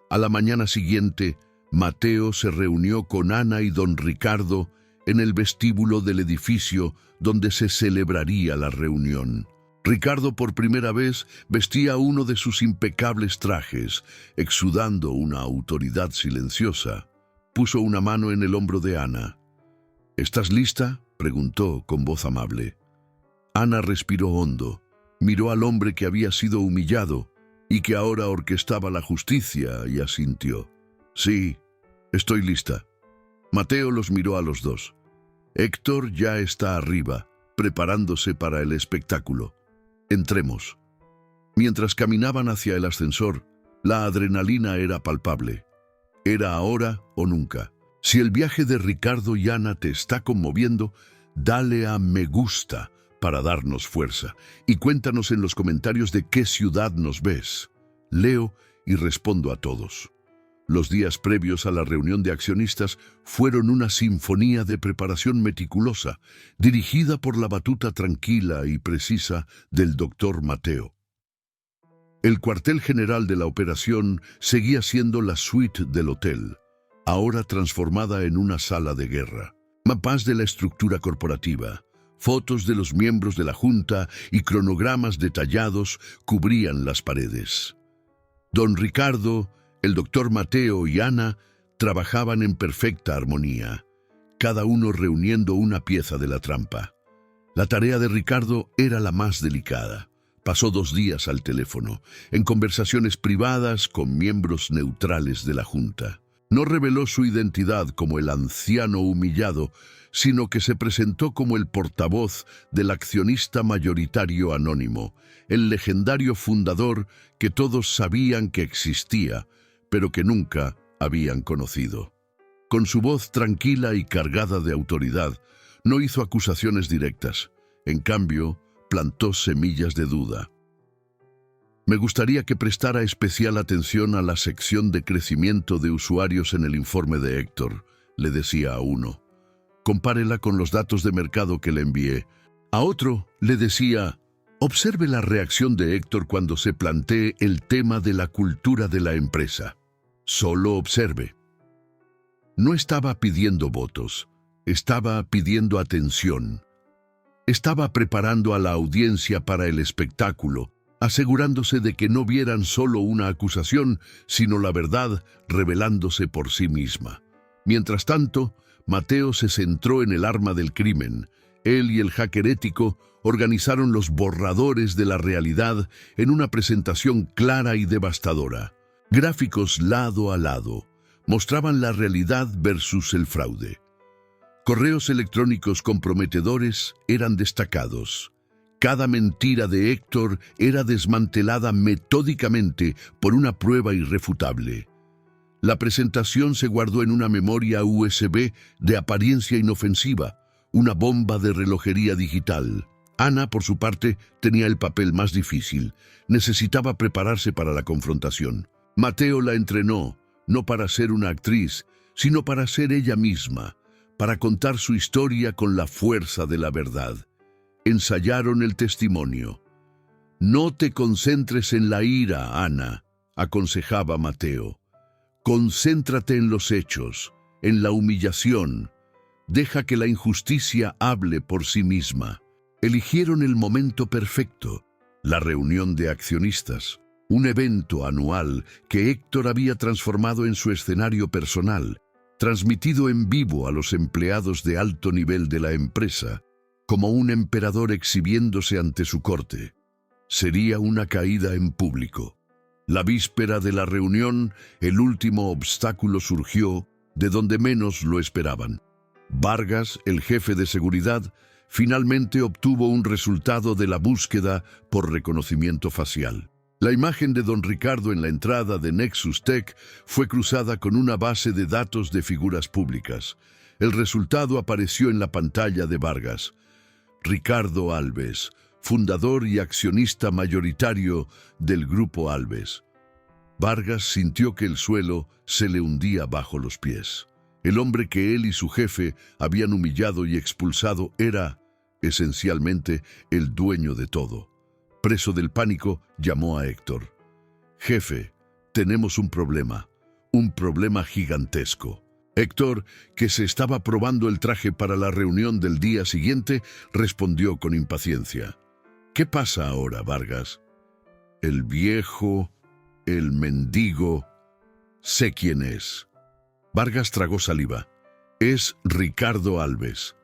A la mañana siguiente, Mateo se reunió con Ana y don Ricardo en el vestíbulo del edificio donde se celebraría la reunión. Ricardo por primera vez vestía uno de sus impecables trajes, exudando una autoridad silenciosa. Puso una mano en el hombro de Ana. «¿Estás lista?», preguntó con voz amable. Ana respiró hondo, miró al hombre que había sido humillado y que ahora orquestaba la justicia y asintió. «Sí, estoy lista». Mateo los miró a los dos. «Héctor ya está arriba, preparándose para el espectáculo. Entremos». Mientras caminaban hacia el ascensor, la adrenalina era palpable. Era ahora o nunca. Si el viaje de Ricardo y Ana te está conmoviendo, dale a me gusta para darnos fuerza y cuéntanos en los comentarios de qué ciudad nos ves. Leo y respondo a todos. Los días previos a la reunión de accionistas fueron una sinfonía de preparación meticulosa, dirigida por la batuta tranquila y precisa del doctor Mateo. El cuartel general de la operación seguía siendo la suite del hotel, ahora transformada en una sala de guerra. Mapas de la estructura corporativa, fotos de los miembros de la junta y cronogramas detallados cubrían las paredes. Don Ricardo, el doctor Mateo y Ana trabajaban en perfecta armonía, cada uno reuniendo una pieza de la trampa. La tarea de Ricardo era la más delicada. Pasó 2 días al teléfono, en conversaciones privadas con miembros neutrales de la junta. No reveló su identidad como el anciano humillado, sino que se presentó como el portavoz del accionista mayoritario anónimo, el legendario fundador que todos sabían que existía, pero que nunca habían conocido. Con su voz tranquila y cargada de autoridad, no hizo acusaciones directas. En cambio, plantó semillas de duda. Me gustaría que prestara especial atención a la sección de crecimiento de usuarios en el informe de Héctor, le decía a uno. Compárela con los datos de mercado que le envié. A otro le decía, observe la reacción de Héctor cuando se plantee el tema de la cultura de la empresa. Solo observe. No estaba pidiendo votos, estaba pidiendo atención. Estaba preparando a la audiencia para el espectáculo, asegurándose de que no vieran solo una acusación, sino la verdad revelándose por sí misma. Mientras tanto, Mateo se centró en el arma del crimen. Él y el hacker ético organizaron los borradores de la realidad en una presentación clara y devastadora. Gráficos lado a lado mostraban la realidad versus el fraude. Correos electrónicos comprometedores eran destacados. Cada mentira de Héctor era desmantelada metódicamente por una prueba irrefutable. La presentación se guardó en una memoria USB de apariencia inofensiva, una bomba de relojería digital. Ana, por su parte, tenía el papel más difícil. Necesitaba prepararse para la confrontación. Mateo la entrenó, no para ser una actriz, sino para ser ella misma, para contar su historia con la fuerza de la verdad. Ensayaron el testimonio. No te concentres en la ira, Ana, aconsejaba Mateo. Concéntrate en los hechos, en la humillación. Deja que la injusticia hable por sí misma. Eligieron el momento perfecto, la reunión de accionistas, un evento anual que Héctor había transformado en su escenario personal, transmitido en vivo a los empleados de alto nivel de la empresa, como un emperador exhibiéndose ante su corte. Sería una caída en público. La víspera de la reunión, el último obstáculo surgió de donde menos lo esperaban. Vargas, el jefe de seguridad, finalmente obtuvo un resultado de la búsqueda por reconocimiento facial. La imagen de don Ricardo en la entrada de Nexus Tech fue cruzada con una base de datos de figuras públicas. El resultado apareció en la pantalla de Vargas. Ricardo Alves, fundador y accionista mayoritario del Grupo Alves. Vargas sintió que el suelo se le hundía bajo los pies. El hombre que él y su jefe habían humillado y expulsado era, esencialmente, el dueño de todo. Preso del pánico, llamó a Héctor. «Jefe, tenemos un problema gigantesco». Héctor, que se estaba probando el traje para la reunión del día siguiente, respondió con impaciencia. «¿Qué pasa ahora, Vargas?» «El viejo, el mendigo, sé quién es». Vargas tragó saliva. «Es Ricardo Alves».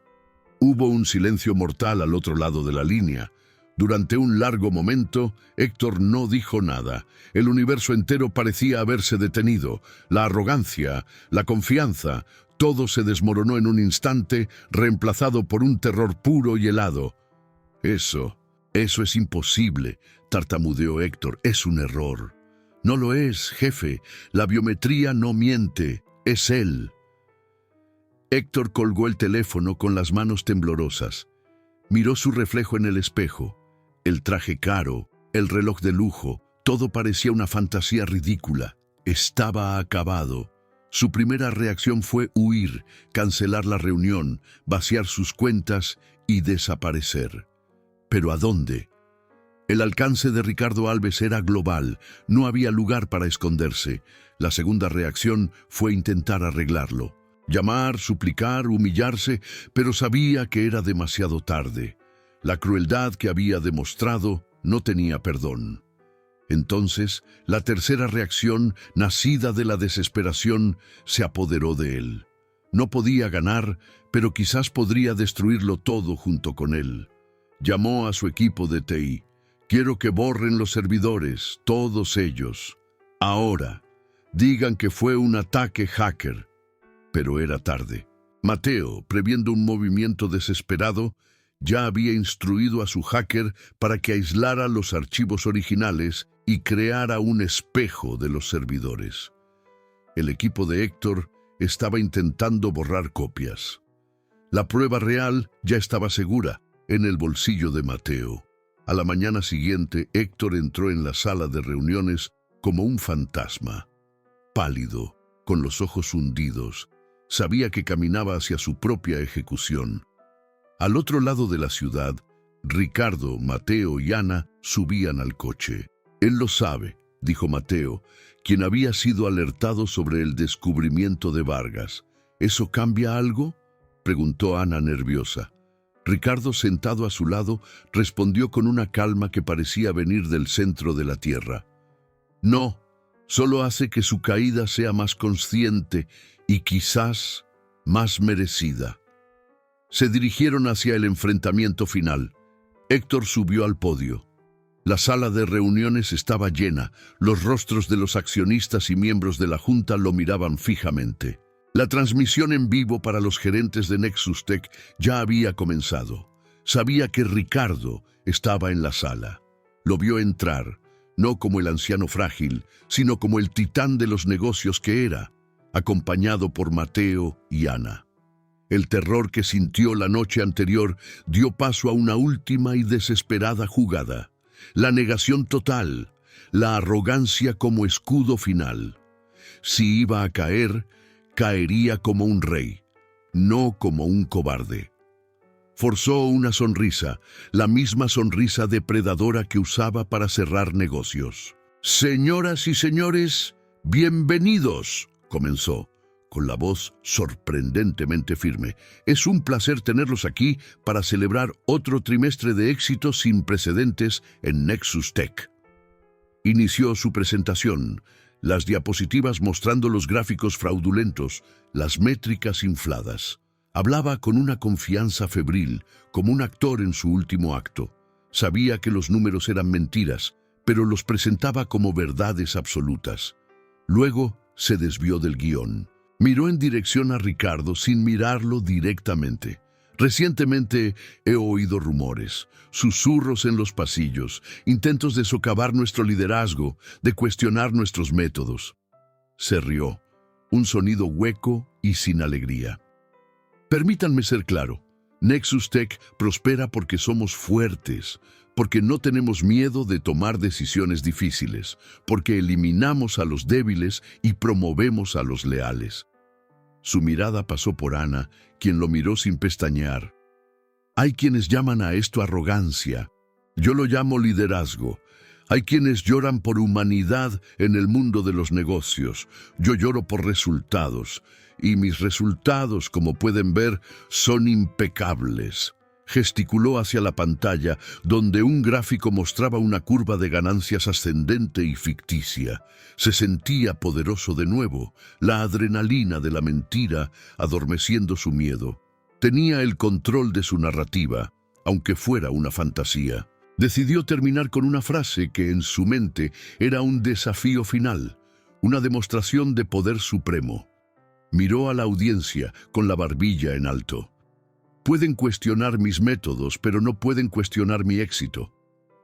Hubo un silencio mortal al otro lado de la línea. Durante un largo momento, Héctor no dijo nada. El universo entero parecía haberse detenido. La arrogancia, la confianza, todo se desmoronó en un instante, reemplazado por un terror puro y helado. Eso es imposible. tartamudeó Héctor. Es un error. No lo es, jefe. La biometría no miente. Es él. Héctor colgó el teléfono con las manos temblorosas. Miró su reflejo en el espejo. El traje caro, el reloj de lujo, todo parecía una fantasía ridícula. Estaba acabado. Su primera reacción fue huir, cancelar la reunión, vaciar sus cuentas y desaparecer. ¿Pero a dónde? El alcance de Ricardo Alves era global. No había lugar para esconderse. La segunda reacción fue intentar arreglarlo. Llamar, suplicar, humillarse, pero sabía que era demasiado tarde. La crueldad que había demostrado no tenía perdón. Entonces, la tercera reacción, nacida de la desesperación, se apoderó de él. No podía ganar, pero quizás podría destruirlo todo junto con él. Llamó a su equipo de TI. Quiero que borren los servidores, todos ellos. Ahora, digan que fue un ataque hacker. Pero era tarde. Mateo, previendo un movimiento desesperado, ya había instruido a su hacker para que aislara los archivos originales y creara un espejo de los servidores. El equipo de Héctor estaba intentando borrar copias. La prueba real ya estaba segura, en el bolsillo de Mateo. A la mañana siguiente, Héctor entró en la sala de reuniones como un fantasma. Pálido, con los ojos hundidos, sabía que caminaba hacia su propia ejecución. Al otro lado de la ciudad, Ricardo, Mateo y Ana subían al coche. Él lo sabe, dijo Mateo, quien había sido alertado sobre el descubrimiento de Vargas. ¿Eso cambia algo?, preguntó Ana nerviosa. Ricardo, sentado a su lado, respondió con una calma que parecía venir del centro de la tierra. No, solo hace que su caída sea más consciente y quizás más merecida. Se dirigieron hacia el enfrentamiento final. Héctor subió al podio. La sala de reuniones estaba llena. Los rostros de los accionistas y miembros de la junta lo miraban fijamente. La transmisión en vivo para los gerentes de Nexus Tech ya había comenzado. Sabía que Ricardo estaba en la sala. Lo vio entrar, no como el anciano frágil, sino como el titán de los negocios que era, acompañado por Mateo y Ana. El terror que sintió la noche anterior dio paso a una última y desesperada jugada. La negación total, la arrogancia como escudo final. Si iba a caer, caería como un rey, no como un cobarde. Forzó una sonrisa, la misma sonrisa depredadora que usaba para cerrar negocios. «Señoras y señores, bienvenidos», comenzó, con la voz sorprendentemente firme. «Es un placer tenerlos aquí para celebrar otro trimestre de éxito sin precedentes en Nexus Tech». Inició su presentación, las diapositivas mostrando los gráficos fraudulentos, las métricas infladas. Hablaba con una confianza febril, como un actor en su último acto. Sabía que los números eran mentiras, pero los presentaba como verdades absolutas. Luego se desvió del guión. Miró en dirección a Ricardo sin mirarlo directamente. Recientemente he oído rumores, susurros en los pasillos, intentos de socavar nuestro liderazgo, de cuestionar nuestros métodos. Se rió, un sonido hueco y sin alegría. Permítanme ser claro, Nexus Tech prospera porque somos fuertes, porque no tenemos miedo de tomar decisiones difíciles, porque eliminamos a los débiles y promovemos a los leales. Su mirada pasó por Ana, quien lo miró sin pestañear. Hay quienes llaman a esto arrogancia. Yo lo llamo liderazgo. Hay quienes lloran por humanidad en el mundo de los negocios. Yo lloro por resultados. Y mis resultados, como pueden ver, son impecables. Gesticuló hacia la pantalla, donde un gráfico mostraba una curva de ganancias ascendente y ficticia. Se sentía poderoso de nuevo, la adrenalina de la mentira adormeciendo su miedo. Tenía el control de su narrativa, aunque fuera una fantasía. Decidió terminar con una frase que en su mente era un desafío final, una demostración de poder supremo. Miró a la audiencia con la barbilla en alto. Pueden cuestionar mis métodos, pero no pueden cuestionar mi éxito.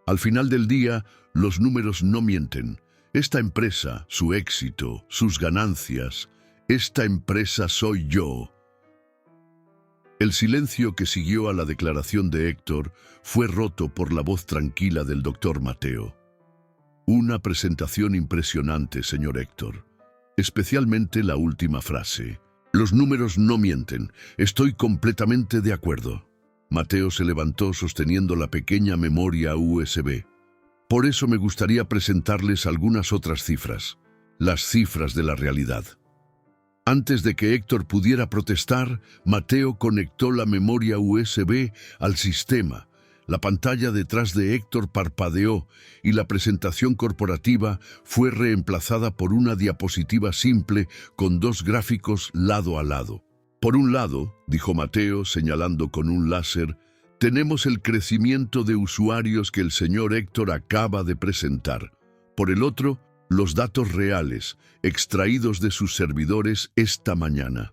Al final del día, los números no mienten. Esta empresa, su éxito, sus ganancias, esta empresa soy yo. El silencio que siguió a la declaración de Héctor fue roto por la voz tranquila del doctor Mateo. Una presentación impresionante, señor Héctor. Especialmente la última frase. Los números no mienten. Estoy completamente de acuerdo. Mateo se levantó sosteniendo la pequeña memoria USB. Por eso me gustaría presentarles algunas otras cifras. Las cifras de la realidad. Antes de que Héctor pudiera protestar, Mateo conectó la memoria USB al sistema. La pantalla detrás de Héctor parpadeó y la presentación corporativa fue reemplazada por una diapositiva simple con dos gráficos lado a lado. Por un lado, dijo Mateo señalando con un láser, tenemos el crecimiento de usuarios que el señor Héctor acaba de presentar. Por el otro, los datos reales, extraídos de sus servidores esta mañana.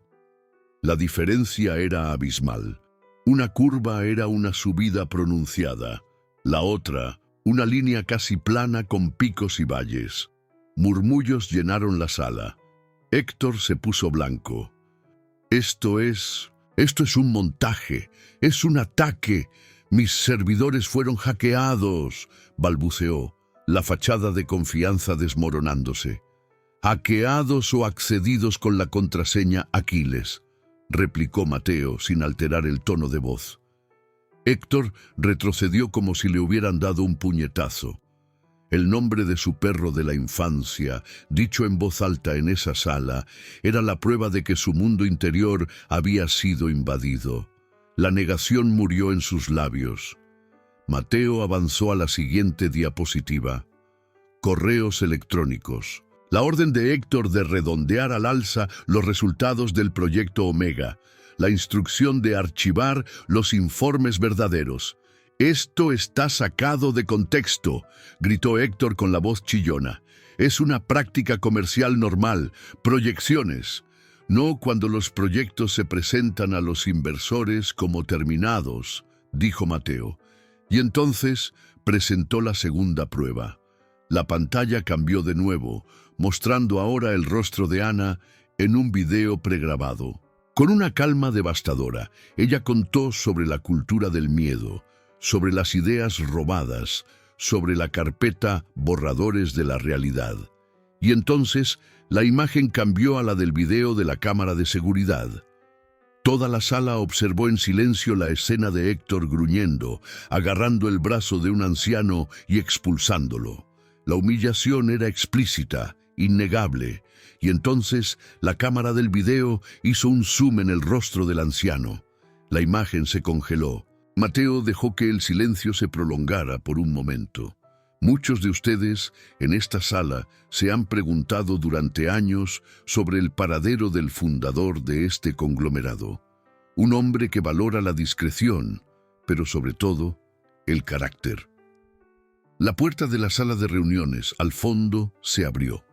La diferencia era abismal. Una curva era una subida pronunciada, la otra, una línea casi plana con picos y valles. Murmullos llenaron la sala. Héctor se puso blanco. Esto es un montaje, es un ataque. Mis servidores fueron hackeados, balbuceó, la fachada de confianza desmoronándose. Hackeados o accedidos con la contraseña Aquiles, replicó Mateo sin alterar el tono de voz. Héctor retrocedió como si le hubieran dado un puñetazo. El nombre de su perro de la infancia, dicho en voz alta en esa sala, era la prueba de que su mundo interior había sido invadido. La negación murió en sus labios. Mateo avanzó a la siguiente diapositiva. Correos electrónicos. La orden de Héctor de redondear al alza los resultados del proyecto Omega. La instrucción de archivar los informes verdaderos. «Esto está sacado de contexto», gritó Héctor con la voz chillona. «Es una práctica comercial normal, proyecciones. No cuando los proyectos se presentan a los inversores como terminados», dijo Mateo. Y entonces presentó la segunda prueba. La pantalla cambió de nuevo, mostrando ahora el rostro de Ana en un video pregrabado. Con una calma devastadora, ella contó sobre la cultura del miedo, sobre las ideas robadas, sobre la carpeta borradores de la realidad. Y entonces la imagen cambió a la del video de la cámara de seguridad. Toda la sala observó en silencio la escena de Héctor gruñendo, agarrando el brazo de un anciano y expulsándolo. La humillación era explícita, innegable, y entonces la cámara del video hizo un zoom en el rostro del anciano. La imagen se congeló. Mateo dejó que el silencio se prolongara por un momento. Muchos de ustedes en esta sala se han preguntado durante años sobre el paradero del fundador de este conglomerado. Un hombre que valora la discreción, pero sobre todo, el carácter. La puerta de la sala de reuniones, al fondo, se abrió.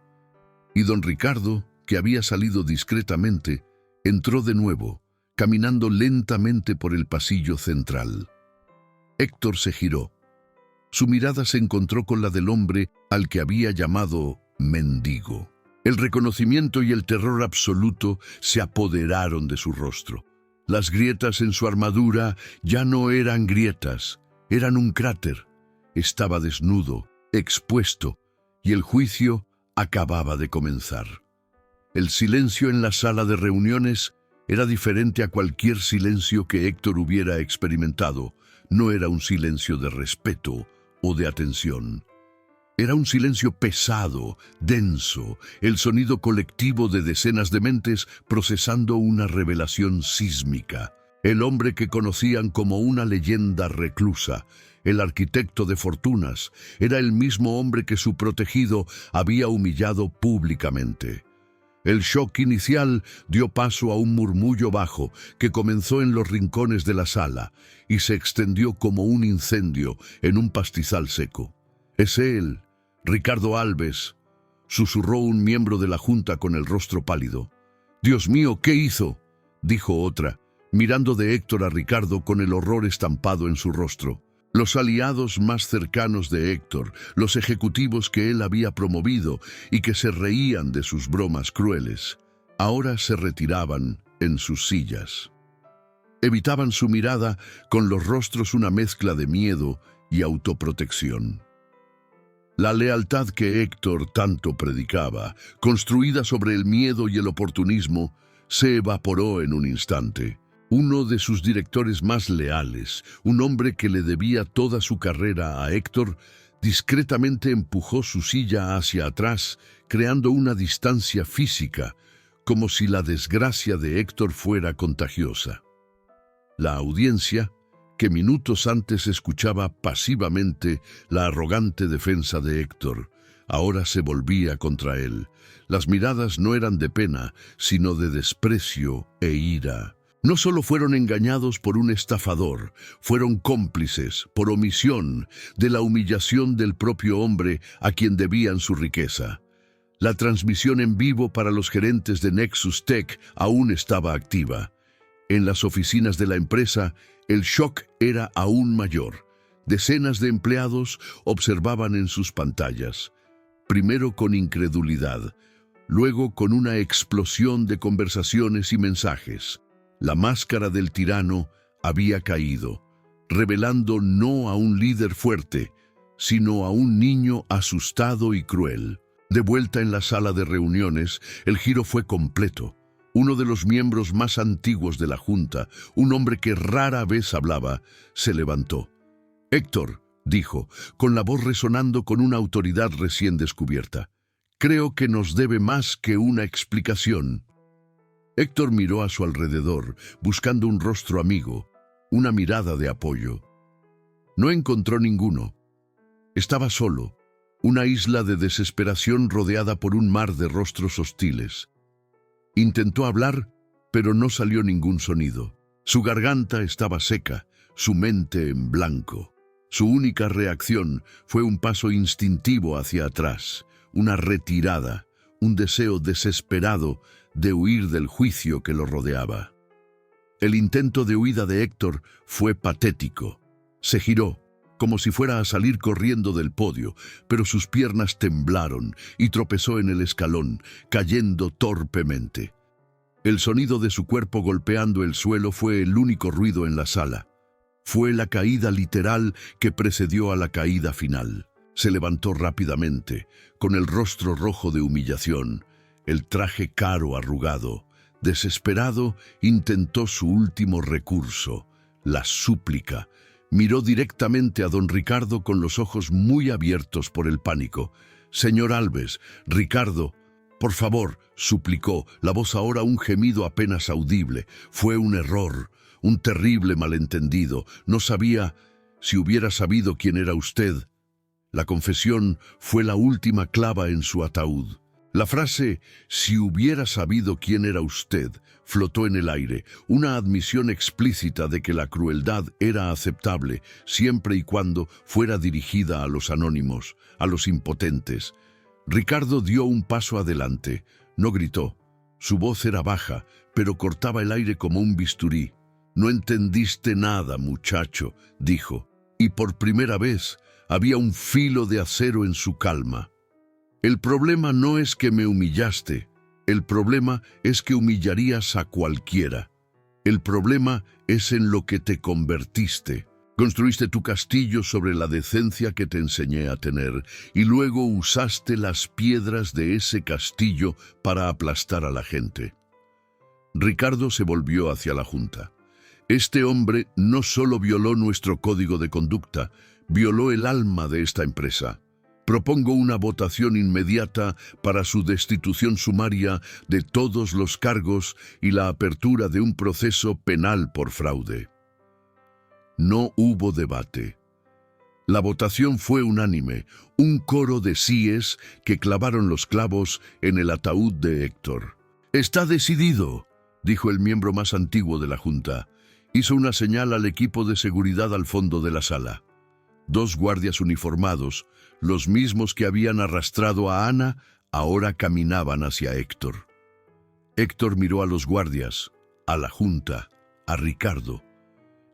Y don Ricardo, que había salido discretamente, entró de nuevo, caminando lentamente por el pasillo central. Héctor se giró. Su mirada se encontró con la del hombre al que había llamado mendigo. El reconocimiento y el terror absoluto se apoderaron de su rostro. Las grietas en su armadura ya no eran grietas, eran un cráter. Estaba desnudo, expuesto, y el juicio acababa de comenzar. El silencio en la sala de reuniones era diferente a cualquier silencio que Héctor hubiera experimentado. No era un silencio de respeto o de atención. Era un silencio pesado, denso, el sonido colectivo de decenas de mentes procesando una revelación sísmica. El hombre que conocían como una leyenda reclusa, el arquitecto de fortunas, era el mismo hombre que su protegido había humillado públicamente. El shock inicial dio paso a un murmullo bajo que comenzó en los rincones de la sala y se extendió como un incendio en un pastizal seco. «Es él, Ricardo Alves», susurró un miembro de la junta con el rostro pálido. «Dios mío, ¿qué hizo?», dijo otra, mirando de Héctor a Ricardo con el horror estampado en su rostro. Los aliados más cercanos de Héctor, los ejecutivos que él había promovido y que se reían de sus bromas crueles, ahora se retiraban en sus sillas. Evitaban su mirada, con los rostros una mezcla de miedo y autoprotección. La lealtad que Héctor tanto predicaba, construida sobre el miedo y el oportunismo, se evaporó en un instante. Uno de sus directores más leales, un hombre que le debía toda su carrera a Héctor, discretamente empujó su silla hacia atrás, creando una distancia física, como si la desgracia de Héctor fuera contagiosa. La audiencia, que minutos antes escuchaba pasivamente la arrogante defensa de Héctor, ahora se volvía contra él. Las miradas no eran de pena, sino de desprecio e ira. No solo fueron engañados por un estafador, fueron cómplices, por omisión, de la humillación del propio hombre a quien debían su riqueza. La transmisión en vivo para los gerentes de Nexus Tech aún estaba activa. En las oficinas de la empresa, el shock era aún mayor. Decenas de empleados observaban en sus pantallas, primero con incredulidad, luego con una explosión de conversaciones y mensajes. La máscara del tirano había caído, revelando no a un líder fuerte, sino a un niño asustado y cruel. De vuelta en la sala de reuniones, el giro fue completo. Uno de los miembros más antiguos de la Junta, un hombre que rara vez hablaba, se levantó. «Héctor», dijo, con la voz resonando con una autoridad recién descubierta, «creo que nos debe más que una explicación». Héctor miró a su alrededor, buscando un rostro amigo, una mirada de apoyo. No encontró ninguno. Estaba solo, una isla de desesperación rodeada por un mar de rostros hostiles. Intentó hablar, pero no salió ningún sonido. Su garganta estaba seca, su mente en blanco. Su única reacción fue un paso instintivo hacia atrás, una retirada, un deseo desesperado de huir del juicio que lo rodeaba. El intento de huida de Héctor fue patético. Se giró, como si fuera a salir corriendo del podio, pero sus piernas temblaron y tropezó en el escalón, cayendo torpemente. El sonido de su cuerpo golpeando el suelo fue el único ruido en la sala. Fue la caída literal que precedió a la caída final. Se levantó rápidamente, con el rostro rojo de humillación, el traje caro arrugado. Desesperado, intentó su último recurso, la súplica. Miró directamente a don Ricardo con los ojos muy abiertos por el pánico. «Señor Alves, Ricardo, por favor», suplicó, la voz ahora un gemido apenas audible. «Fue un error, un terrible malentendido. No sabía. Si hubiera sabido quién era usted». La confesión fue la última clava en su ataúd. La frase «si hubiera sabido quién era usted» flotó en el aire, una admisión explícita de que la crueldad era aceptable siempre y cuando fuera dirigida a los anónimos, a los impotentes. Ricardo dio un paso adelante. No gritó. Su voz era baja, pero cortaba el aire como un bisturí. «No entendiste nada, muchacho», dijo, y por primera vez había un filo de acero en su calma. «El problema no es que me humillaste, el problema es que humillarías a cualquiera. El problema es en lo que te convertiste. Construiste tu castillo sobre la decencia que te enseñé a tener y luego usaste las piedras de ese castillo para aplastar a la gente». Ricardo se volvió hacia la Junta. «Este hombre no solo violó nuestro código de conducta, violó el alma de esta empresa. Propongo una votación inmediata para su destitución sumaria de todos los cargos y la apertura de un proceso penal por fraude». No hubo debate. La votación fue unánime, un coro de síes que clavaron los clavos en el ataúd de Héctor. «Está decidido», dijo el miembro más antiguo de la Junta. Hizo una señal al equipo de seguridad al fondo de la sala. 2 guardias uniformados, los mismos que habían arrastrado a Ana, ahora caminaban hacia Héctor. Héctor miró a los guardias, a la Junta, a Ricardo.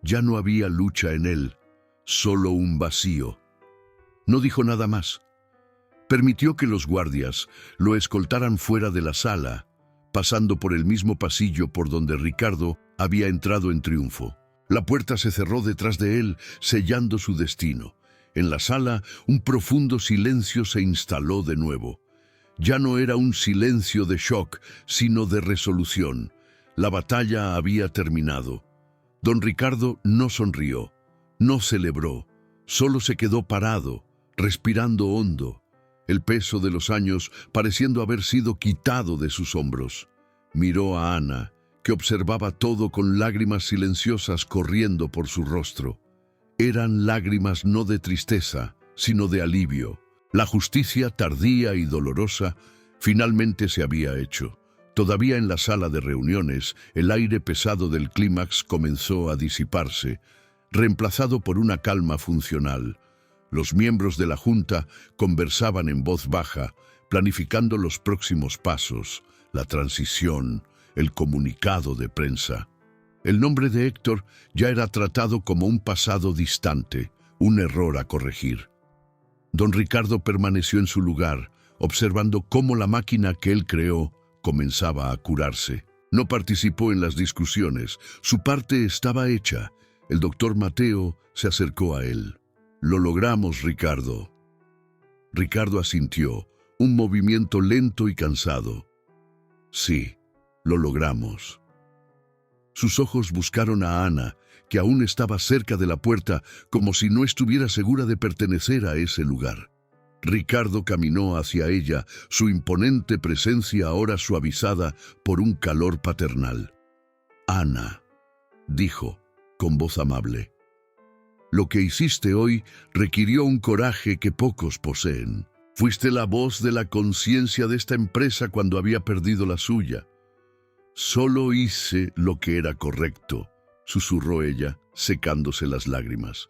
Ya no había lucha en él, solo un vacío. No dijo nada más. Permitió que los guardias lo escoltaran fuera de la sala, pasando por el mismo pasillo por donde Ricardo había entrado en triunfo. La puerta se cerró detrás de él, sellando su destino. En la sala, un profundo silencio se instaló de nuevo. Ya no era un silencio de shock, sino de resolución. La batalla había terminado. Don Ricardo no sonrió, no celebró, solo se quedó parado, respirando hondo, el peso de los años pareciendo haber sido quitado de sus hombros. Miró a Ana, que observaba todo con lágrimas silenciosas corriendo por su rostro. Eran lágrimas no de tristeza, sino de alivio. La justicia tardía y dolorosa finalmente se había hecho. Todavía en la sala de reuniones, el aire pesado del clímax comenzó a disiparse, reemplazado por una calma funcional. Los miembros de la Junta conversaban en voz baja, planificando los próximos pasos, la transición, el comunicado de prensa. El nombre de Héctor ya era tratado como un pasado distante, un error a corregir. Don Ricardo permaneció en su lugar, observando cómo la máquina que él creó comenzaba a curarse. No participó en las discusiones, su parte estaba hecha. El doctor Mateo se acercó a él. «Lo logramos, Ricardo». Ricardo asintió, un movimiento lento y cansado. «Sí, lo logramos». Sus ojos buscaron a Ana, que aún estaba cerca de la puerta, como si no estuviera segura de pertenecer a ese lugar. Ricardo caminó hacia ella, su imponente presencia ahora suavizada por un calor paternal. «Ana», dijo, con voz amable, «lo que hiciste hoy requirió un coraje que pocos poseen. Fuiste la voz de la conciencia de esta empresa cuando había perdido la suya». «Solo hice lo que era correcto», susurró ella, secándose las lágrimas.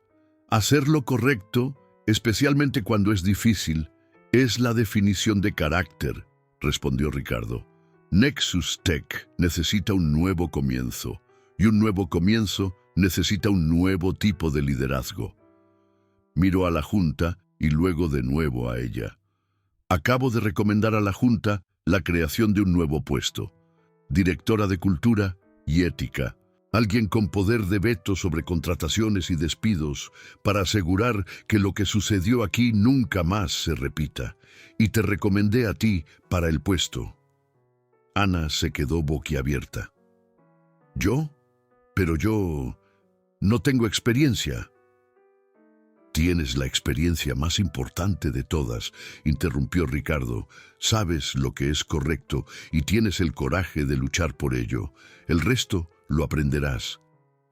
«Hacer lo correcto, especialmente cuando es difícil, es la definición de carácter», respondió Ricardo. «Nexus Tech necesita un nuevo comienzo, y un nuevo comienzo necesita un nuevo tipo de liderazgo». Miró a la Junta y luego de nuevo a ella. «Acabo de recomendar a la Junta la creación de un nuevo puesto. Directora de Cultura y Ética. Alguien con poder de veto sobre contrataciones y despidos para asegurar que lo que sucedió aquí nunca más se repita. Y te recomendé a ti para el puesto». Ana se quedó boquiabierta. «¿Yo? Pero yo no tengo experiencia». «Tienes la experiencia más importante de todas», interrumpió Ricardo. «Sabes lo que es correcto y tienes el coraje de luchar por ello. El resto lo aprenderás».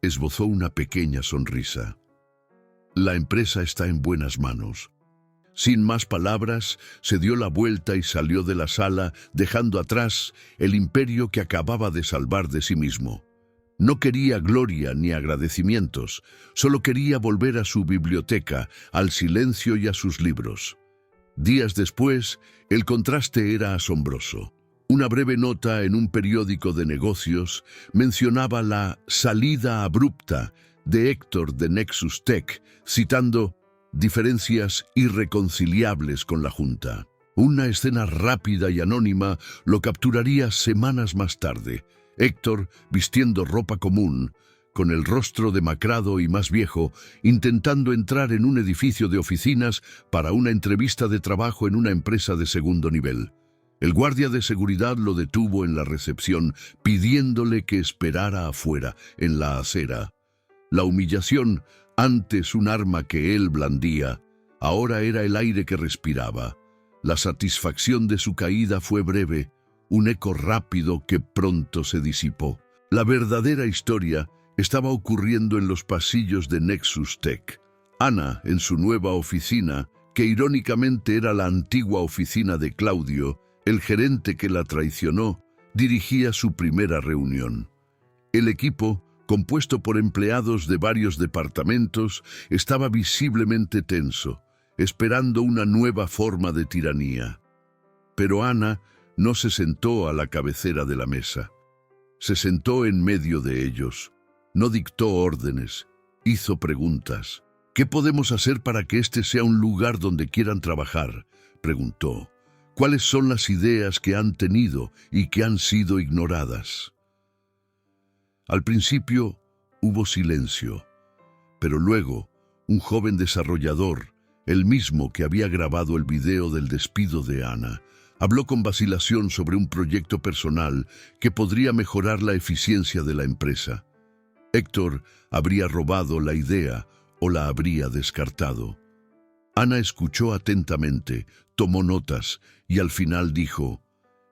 Esbozó una pequeña sonrisa. «La empresa está en buenas manos». Sin más palabras, se dio la vuelta y salió de la sala, dejando atrás el imperio que acababa de salvar de sí mismo. No quería gloria ni agradecimientos, solo quería volver a su biblioteca, al silencio y a sus libros. Días después, el contraste era asombroso. Una breve nota en un periódico de negocios mencionaba la salida abrupta de Héctor de Nexus Tech, citando diferencias irreconciliables con la Junta. Una escena rápida y anónima lo capturaría semanas más tarde. Héctor, vistiendo ropa común, con el rostro demacrado y más viejo, intentando entrar en un edificio de oficinas para una entrevista de trabajo en una empresa de segundo nivel. El guardia de seguridad lo detuvo en la recepción, pidiéndole que esperara afuera, en la acera. La humillación, antes un arma que él blandía, ahora era el aire que respiraba. La satisfacción de su caída fue breve, un eco rápido que pronto se disipó. La verdadera historia estaba ocurriendo en los pasillos de Nexus Tech. Ana, en su nueva oficina, que irónicamente era la antigua oficina de Claudio, el gerente que la traicionó, dirigía su primera reunión. El equipo, compuesto por empleados de varios departamentos, estaba visiblemente tenso, esperando una nueva forma de tiranía. Pero Ana no se sentó a la cabecera de la mesa. Se sentó en medio de ellos. No dictó órdenes, hizo preguntas. ¿Qué podemos hacer para que este sea un lugar donde quieran trabajar?, preguntó. ¿Cuáles son las ideas que han tenido y que han sido ignoradas? Al principio hubo silencio, pero luego un joven desarrollador, el mismo que había grabado el video del despido de Ana, habló con vacilación sobre un proyecto personal que podría mejorar la eficiencia de la empresa. Héctor habría robado la idea o la habría descartado. Ana escuchó atentamente, tomó notas y al final dijo: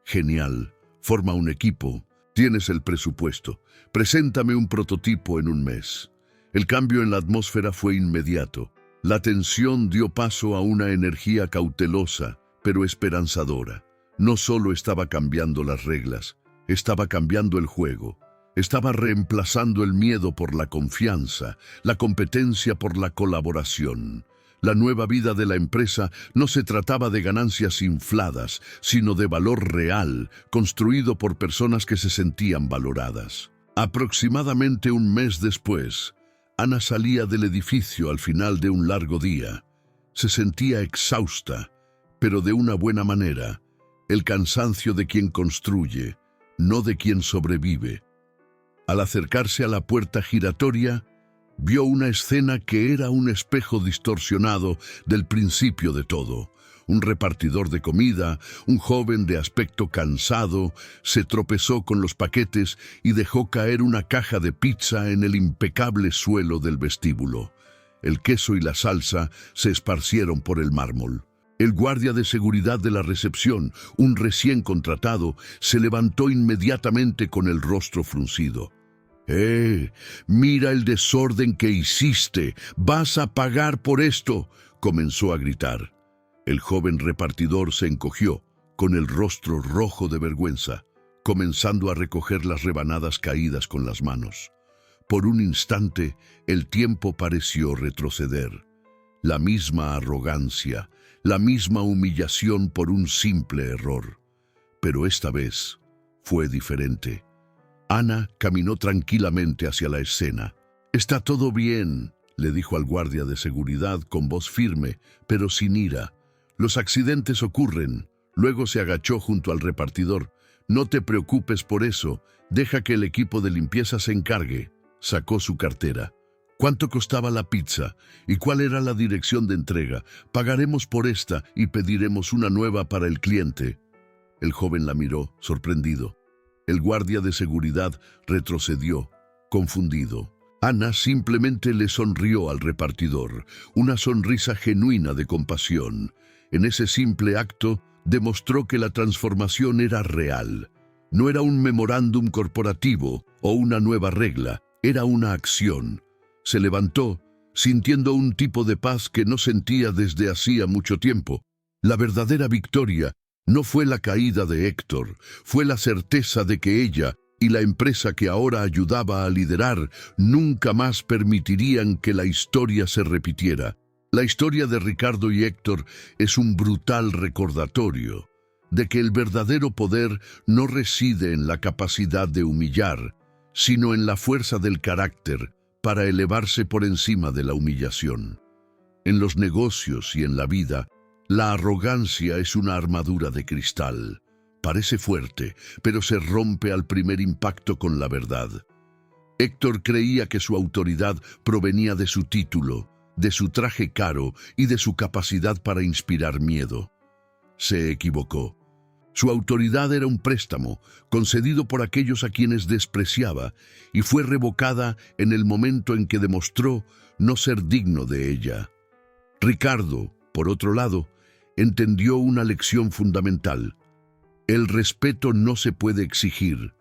«Genial, forma un equipo, tienes el presupuesto, preséntame un prototipo en un mes». El cambio en la atmósfera fue inmediato. La tensión dio paso a una energía cautelosa, pero esperanzadora. No solo estaba cambiando las reglas, estaba cambiando el juego. Estaba reemplazando el miedo por la confianza, la competencia por la colaboración. La nueva vida de la empresa no se trataba de ganancias infladas, sino de valor real, construido por personas que se sentían valoradas. Aproximadamente un mes después, Ana salía del edificio al final de un largo día. Se sentía exhausta, pero de una buena manera. El cansancio de quien construye, no de quien sobrevive. Al acercarse a la puerta giratoria, vio una escena que era un espejo distorsionado del principio de todo. Un repartidor de comida, un joven de aspecto cansado, se tropezó con los paquetes y dejó caer una caja de pizza en el impecable suelo del vestíbulo. El queso y la salsa se esparcieron por el mármol. El guardia de seguridad de la recepción, un recién contratado, se levantó inmediatamente con el rostro fruncido. Mira el desorden que hiciste, vas a pagar por esto», comenzó a gritar. El joven repartidor se encogió, con el rostro rojo de vergüenza, comenzando a recoger las rebanadas caídas con las manos. Por un instante, el tiempo pareció retroceder. La misma arrogancia, la misma humillación por un simple error. Pero esta vez fue diferente. Ana caminó tranquilamente hacia la escena. «Está todo bien», le dijo al guardia de seguridad con voz firme, pero sin ira. «Los accidentes ocurren». Luego se agachó junto al repartidor. «No te preocupes por eso, deja que el equipo de limpieza se encargue». Sacó su cartera. «¿Cuánto costaba la pizza? ¿Y cuál era la dirección de entrega? Pagaremos por esta y pediremos una nueva para el cliente». El joven la miró, sorprendido. El guardia de seguridad retrocedió, confundido. Ana simplemente le sonrió al repartidor, una sonrisa genuina de compasión. En ese simple acto demostró que la transformación era real. No era un memorándum corporativo o una nueva regla, era una acción. Se levantó, sintiendo un tipo de paz que no sentía desde hacía mucho tiempo. La verdadera victoria no fue la caída de Héctor, fue la certeza de que ella y la empresa que ahora ayudaba a liderar nunca más permitirían que la historia se repitiera. La historia de Ricardo y Héctor es un brutal recordatorio de que el verdadero poder no reside en la capacidad de humillar, sino en la fuerza del carácter para elevarse por encima de la humillación. En los negocios y en la vida, la arrogancia es una armadura de cristal. Parece fuerte, pero se rompe al primer impacto con la verdad. Héctor creía que su autoridad provenía de su título, de su traje caro y de su capacidad para inspirar miedo. Se equivocó. Su autoridad era un préstamo, concedido por aquellos a quienes despreciaba, y fue revocada en el momento en que demostró no ser digno de ella. Ricardo, por otro lado, entendió una lección fundamental. El respeto no se puede exigir,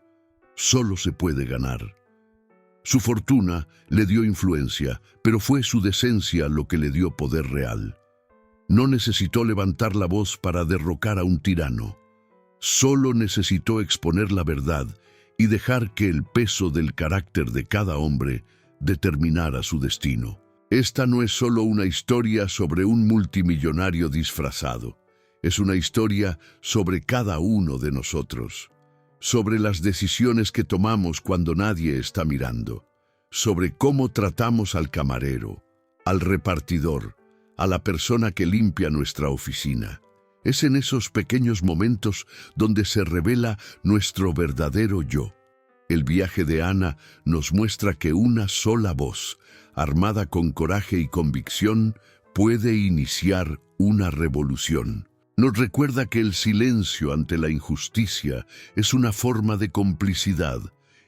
solo se puede ganar. Su fortuna le dio influencia, pero fue su decencia lo que le dio poder real. No necesitó levantar la voz para derrocar a un tirano. Solo necesitó exponer la verdad y dejar que el peso del carácter de cada hombre determinara su destino. Esta no es solo una historia sobre un multimillonario disfrazado. Es una historia sobre cada uno de nosotros, sobre las decisiones que tomamos cuando nadie está mirando, sobre cómo tratamos al camarero, al repartidor, a la persona que limpia nuestra oficina. Es en esos pequeños momentos donde se revela nuestro verdadero yo. El viaje de Ana nos muestra que una sola voz, armada con coraje y convicción, puede iniciar una revolución. Nos recuerda que el silencio ante la injusticia es una forma de complicidad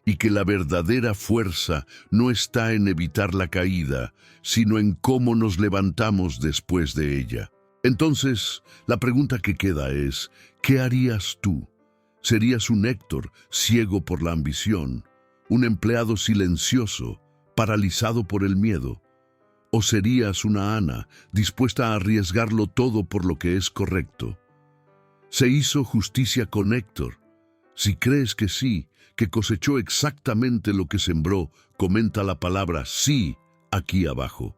y que la verdadera fuerza no está en evitar la caída, sino en cómo nos levantamos después de ella. Entonces, la pregunta que queda es, ¿qué harías tú? ¿Serías un Héctor ciego por la ambición, un empleado silencioso, paralizado por el miedo? ¿O serías una Ana dispuesta a arriesgarlo todo por lo que es correcto? ¿Se hizo justicia con Héctor? Si crees que sí, que cosechó exactamente lo que sembró, comenta la palabra sí aquí abajo.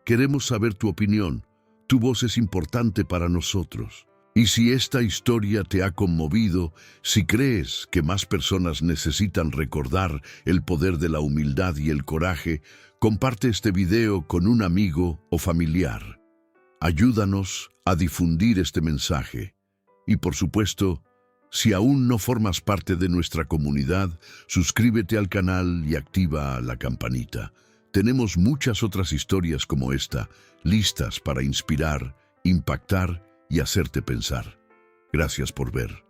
Queremos saber tu opinión. Tu voz es importante para nosotros. Y si esta historia te ha conmovido, si crees que más personas necesitan recordar el poder de la humildad y el coraje, comparte este video con un amigo o familiar. Ayúdanos a difundir este mensaje. Y por supuesto, si aún no formas parte de nuestra comunidad, suscríbete al canal y activa la campanita. Tenemos muchas otras historias como esta, listas para inspirar, impactar y hacerte pensar. Gracias por ver.